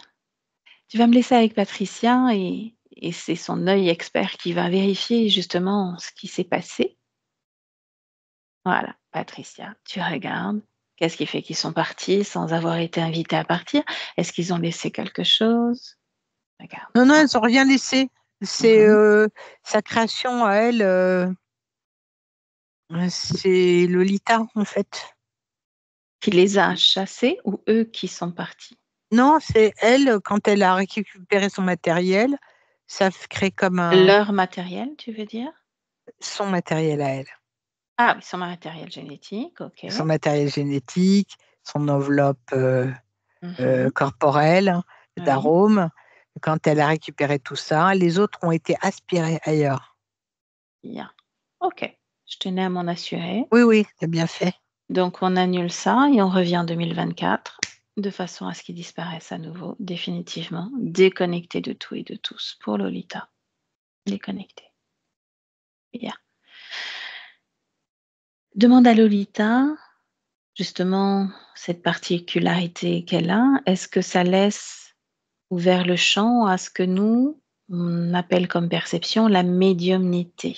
Tu vas me laisser avec Patricia et c'est son œil expert qui va vérifier justement ce qui s'est passé. Voilà, Patricia, tu regardes. Qu'est-ce qui fait qu'ils sont partis sans avoir été invités à partir? Est-ce qu'ils ont laissé quelque chose? Regarde. Non, non, elles ont rien laissé. C'est, Mmh. sa création à elle, c'est Lolita, en fait. Qui les a chassés ou eux qui sont partis? Non, c'est elle, quand elle a récupéré son matériel, ça crée comme Leur matériel, tu veux dire? son matériel à elle. Ah oui, son matériel génétique, OK. Son matériel génétique, son enveloppe, Mmh. corporelle, Oui, d'arômes. Quand elle a récupéré tout ça, les autres ont été aspirés ailleurs. bien. OK, je tenais à m'en assurer. Oui, oui, tu bien fait. Donc on annule ça et on revient en 2024 de façon à ce qu'ils disparaissent à nouveau définitivement, déconnectés de tout et de tous pour Lolita. Déconnectés. Bien. Demande à Lolita, justement, cette particularité qu'elle a, est-ce que ça laisse ouvert le champ à ce que nous, on appelle comme perception la médiumnité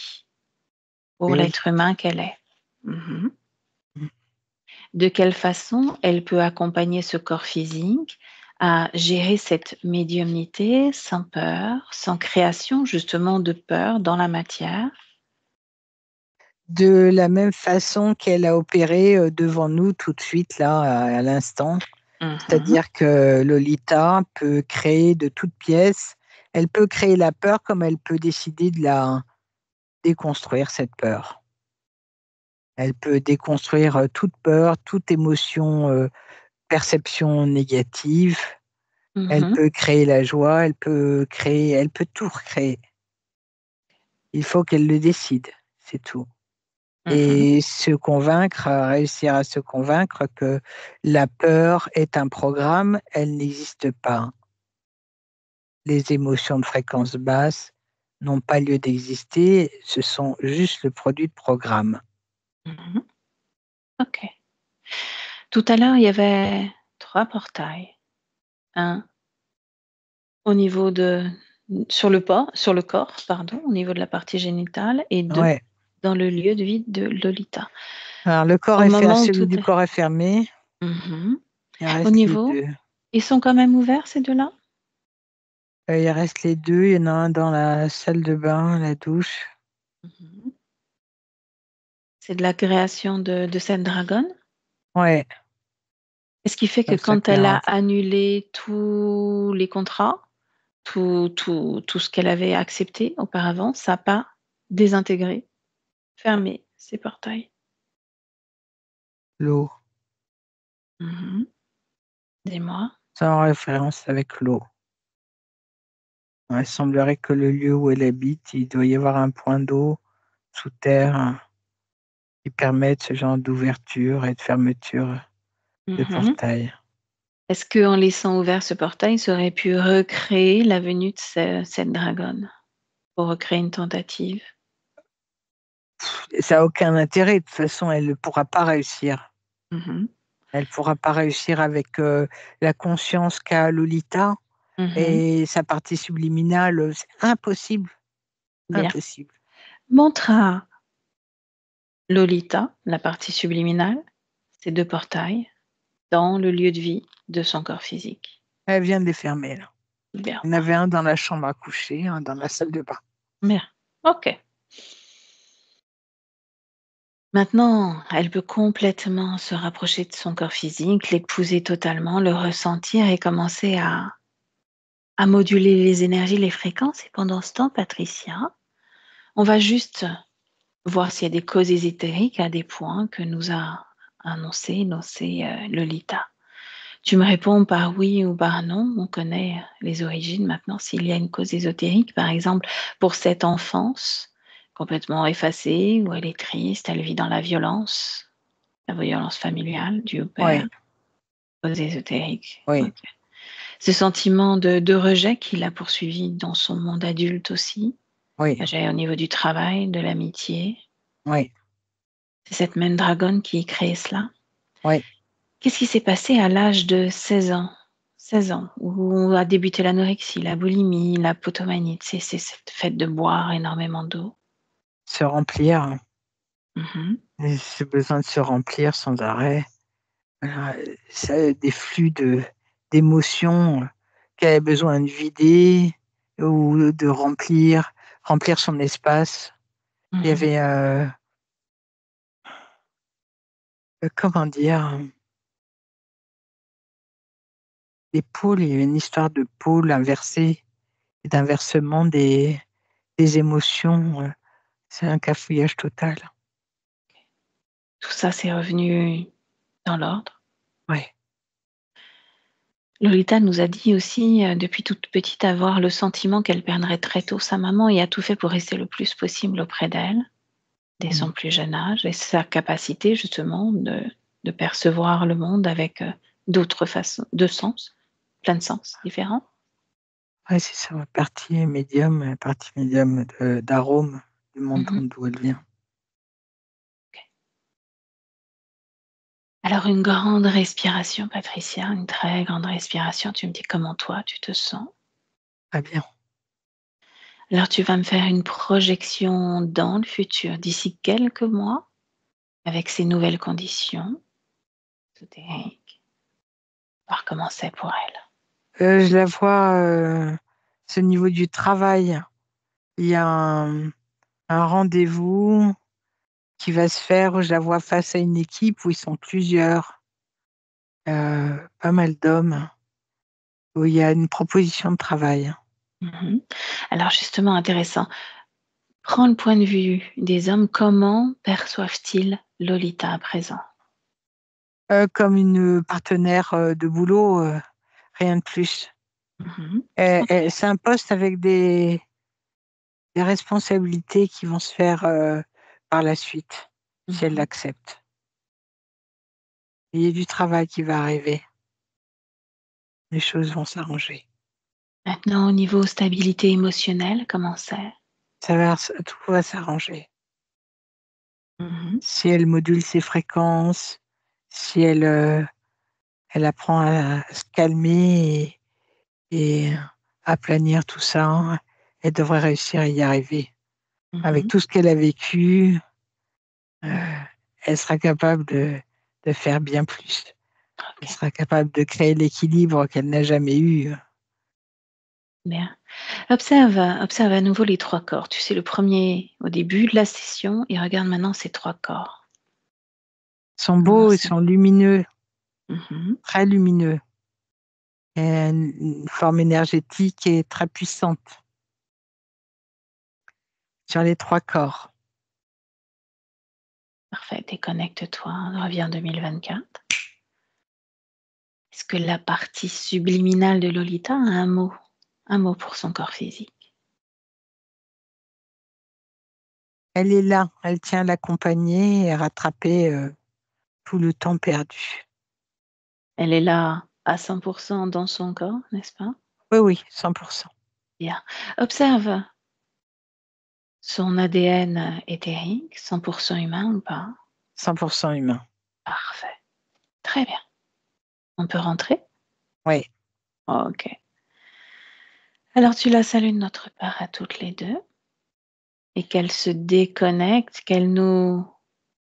pour Oui. l'être humain qu'elle est? Mmh. Mmh. De quelle façon elle peut accompagner ce corps physique à gérer cette médiumnité sans peur, sans création justement de peur dans la matière? De la même façon qu'elle a opéré, devant nous tout de suite là, à l'instant. Mmh. C'est-à-dire que Lolita peut créer de toutes pièces. Elle peut créer la peur comme elle peut décider de la déconstruire cette peur. Elle peut déconstruire, toute peur, toute émotion, perception négative. Elle Mmh. peut créer la joie, elle peut tout recréer. Il faut qu'elle le décide, c'est tout. Mmh. Et réussir à se convaincre que la peur est un programme, elle n'existe pas. Les émotions de fréquence basse n'ont pas lieu d'exister, ce sont juste le produit de programmes. Mmh. OK. Tout à l'heure, il y avait 3 portails. Un au niveau de sur le corps, pardon, au niveau de la partie génitale et 2 Ouais. dans le lieu de vie de Lolita. Alors le corps Au est fer moment où celui tout du est corps est fermé, mmh il au reste les niveau 2. ils sont quand même ouverts ces 2-là? Il reste les 2. Il y en a un dans la salle de bain, la douche. Mmh. C'est de la création de cette dragonne? Ouais, Est-ce qui fait que comme ça quand que elle a la annulé tous les contrats, tout ce qu'elle avait accepté auparavant, ça a pas désintégré, fermé ces portails? l'eau, Mmh. Dis-moi. c'est en référence avec l'eau. Ouais, il semblerait que le lieu où elle habite, il doit y avoir un point d'eau sous terre, qui permette ce genre d'ouverture et de fermeture de Mmh. portail. Est-ce qu'en laissant ouvert ce portail, ça aurait pu recréer la venue de cette dragonne? Pour recréer une tentative? Ça a aucun intérêt, de toute façon, elle ne pourra pas réussir. Mmh. Elle pourra pas réussir avec, la conscience qu'a Lolita Mmh. et sa partie subliminale, c'est impossible, Bien. impossible. Montre à Lolita, la partie subliminale, ces 2 portails dans le lieu de vie de son corps physique. Elle vient de les fermer là. Bien, Il y en avait un dans la chambre à coucher, un dans la salle de bain. bien. OK. Maintenant, elle peut complètement se rapprocher de son corps physique, l'épouser totalement, le ressentir et commencer à moduler les énergies, les fréquences et pendant ce temps, Patricia, on va juste voir s'il y a des causes ésotériques à des points que nous a énoncé, Lolita. Tu me réponds par oui ou par non. On connaît les origines maintenant. S'il y a une cause ésotérique, par exemple, pour cette enfance complètement effacée, où elle est triste, elle vit dans la violence familiale due au père, Oui, cause ésotérique. oui, OK. Ce sentiment de rejet qui l'a poursuivi dans son monde adulte aussi, oui, au niveau du travail, de l'amitié. oui, C'est cette même dragonne qui crée cela. oui. Qu'est-ce qui s'est passé à l'âge de 16 ans? 16 ans, où a débuté l'anorexie, la boulimie, la potomanie, c'est cette fait de boire énormément d'eau. Se remplir, Mmh. et ce besoin de se remplir sans arrêt, voilà, ça des flux d'émotions, qu'elle a besoin de vider ou de remplir son espace. Il y Mmh. avait, comment dire? Des pôles, il y avait une histoire de pôles inversés et d'inversement des émotions, c'est un cafouillage total. Tout ça, c'est revenu dans l'ordre. Ouais. Lolita nous a dit aussi, depuis toute petite, avoir le sentiment qu'elle perdrait très tôt sa maman et a tout fait pour rester le plus possible auprès d'elle, dès Mmh. son plus jeune âge et sa capacité justement de percevoir le monde avec, d'autres façons de sens, plein de sens différents. Ouais, c'est ça, la partie médium de d'arôme du monde Mmh. d'où elle vient. OK. Alors une grande respiration, Patricia, une très grande respiration. Tu me dis comment toi tu te sens. Très bien. Alors tu vas me faire une projection dans le futur, d'ici quelques mois, avec ces nouvelles conditions ésotériques, voir comment c'est pour elle. Je la vois, c'est au niveau du travail. Il y a un rendez-vous qui va se faire où je la vois face à une équipe où ils sont plusieurs, pas mal d'hommes, où il y a une proposition de travail. Mmh. Alors justement intéressant, prends le point de vue des hommes, comment perçoivent-ils Lolita à présent? Comme une partenaire, de boulot, rien de plus. Mmh. OK. C'est un poste avec des responsabilités qui vont se faire, par la suite, si elle Mmh. l'accepte. Il y a du travail qui va arriver. Les choses vont s'arranger. Maintenant au niveau stabilité émotionnelle, comment c'est? Tout va s'arranger. Mmh. Si elle module ses fréquences, si elle apprend à se calmer et aplanir tout ça, elle devrait réussir à y arriver. Avec Mmh. tout ce qu'elle a vécu, heu, elle sera capable de faire bien plus. Elle OK, sera capable de créer l'équilibre qu'elle n'a jamais eu. bien. Observe à nouveau les 3 corps. Tu sais, le premier au début de la session et regarde maintenant ces 3 corps. Ils sont Comment beaux, ils c'est? sont lumineux, Mmh. très lumineux. Et une forme énergétique et très puissante sur les 3 corps. Parfait, déconnecte-toi, reviens en 2024. Est-ce que la partie subliminale de Lolita a un mot pour son corps physique? Elle est là, elle tient à l'accompagner et à rattraper, tout le temps perdu. Elle est là à 100% dans son corps, n'est-ce pas? Oui, 100%. Bien. Observe son ADN éthérique, 100% humain ou pas? 100% humain. Parfait. Très bien. On peut rentrer? Oui. Ok. Alors tu la salues de notre part à toutes les deux et qu'elle se déconnecte, qu'elle nous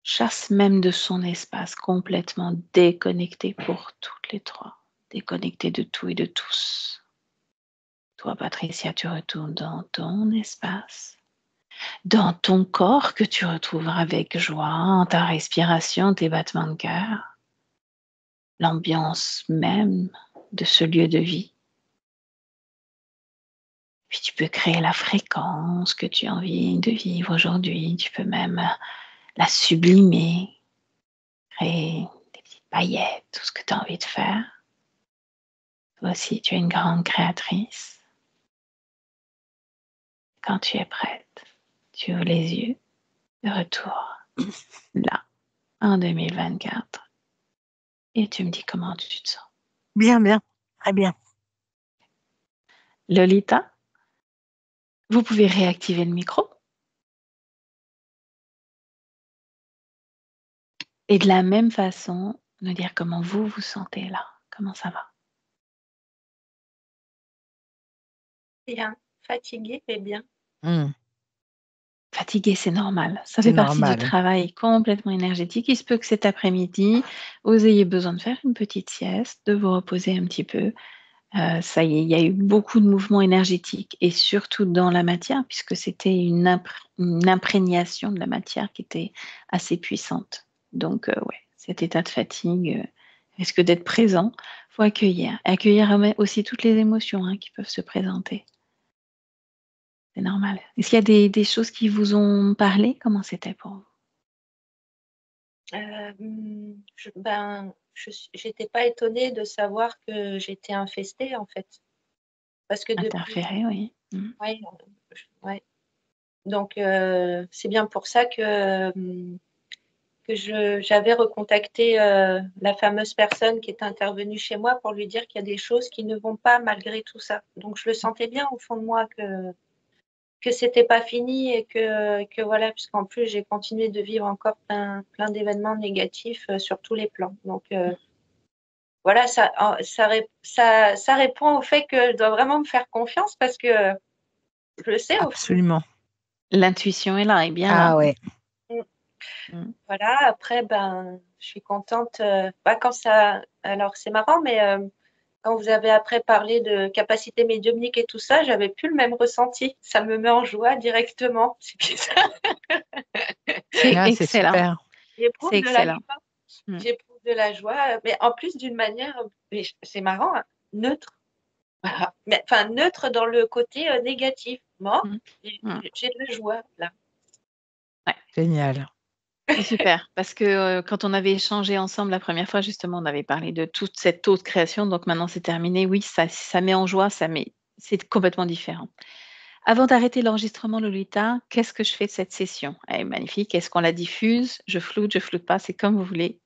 chasse même de son espace, complètement déconnectée pour toutes les trois, déconnectée de tout et de tous. Toi, Patricia, tu retournes dans ton espace, dans ton corps que tu retrouveras avec joie, ta respiration, tes battements de cœur, l'ambiance même de ce lieu de vie. Puis tu peux créer la fréquence que tu as envie de vivre aujourd'hui. Tu peux même la sublimer, créer des petites paillettes, tout ce que tu as envie de faire. Toi aussi, tu es une grande créatrice. Quand tu es prête, tu ouvres les yeux, de retour là, en 2024. Et tu me dis comment tu te sens. Bien, bien. Très bien. Lolita, vous pouvez réactiver le micro. Et de la même façon, nous dire comment vous vous sentez là. Comment ça va? Bien. Fatiguée, mais bien. Fatigué, c'est normal. Ça C'est fait partie du normal. travail complètement énergétique. Il se peut que cet après-midi, vous ayez besoin de faire une petite sieste, de vous reposer un petit peu. Ça y est, il y a eu beaucoup de mouvements énergétiques et surtout dans la matière, puisque c'était une imprégnation de la matière qui était assez puissante. Donc, ouais, cet état de fatigue risque d'être présent. Il faut accueillir. Accueillir aussi toutes les émotions qui peuvent se présenter. C'est normal. Est-ce qu'il y a des choses qui vous ont parlé? Comment c'était pour vous? J'étais pas étonnée de savoir que j'étais infestée, en fait. Parce que depuis Interférer, oui. ouais, ouais. Donc c'est bien pour ça que j'avais recontacté, la fameuse personne qui est intervenue chez moi pour lui dire qu'il y a des choses qui ne vont pas malgré tout ça. Donc je le sentais bien au fond de moi que c'était pas fini et que voilà, puisqu'en plus j'ai continué de vivre encore plein d'événements négatifs, sur tous les plans. Donc voilà, ça répond au fait que je dois vraiment me faire confiance parce que je le sais au fond. Absolument. L'intuition est là, est bien là. Ah ouais. Voilà, après, je suis contente, quand ça alors c'est marrant, mais quand vous avez après parlé de capacité médiumnique et tout ça, j'avais plus le même ressenti. Ça me met en joie directement. C'est bizarre. C'est Ah, c'est excellent. super. J'éprouve C'est de la excellent. joie. J'éprouve de la joie, mais en plus d'une manière, mais c'est marrant, neutre. Voilà. Mais enfin neutre dans le côté, négatif. Moi, j'ai de la joie là. Ouais. Génial. C'est super parce que, quand on avait échangé ensemble la première fois, justement, on avait parlé de toute cette autre création, donc maintenant c'est terminé. Oui, ça met en joie, c'est complètement différent. Avant d'arrêter l'enregistrement, Lolita, qu'est-ce que je fais de cette session? Elle est magnifique. Est-ce qu'on la diffuse? Je floute pas, c'est comme vous voulez.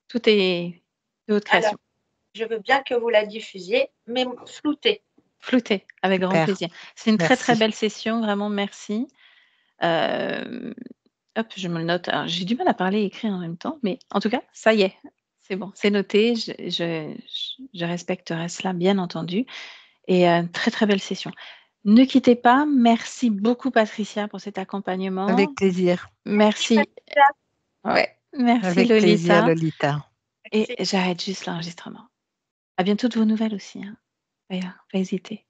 Tout est de votre Alors, création. je veux bien que vous la diffusiez, mais floutée. Floutez, avec grand Super. plaisir. C'est une très, très Merci. belle session, vraiment merci. Hop, je me le note. Alors, j'ai du mal à parler et écrire en même temps, mais en tout cas, ça y est, c'est bon, c'est noté. Je respecterai cela, bien entendu. Et très, très belle session. Ne quittez pas. Merci beaucoup, Patricia, pour cet accompagnement. Avec plaisir. Merci. Ouais, merci, Avec plaisir, Lolita. Lolita. Et j'arrête juste l'enregistrement. À bientôt de vos nouvelles aussi. Pas hésiter.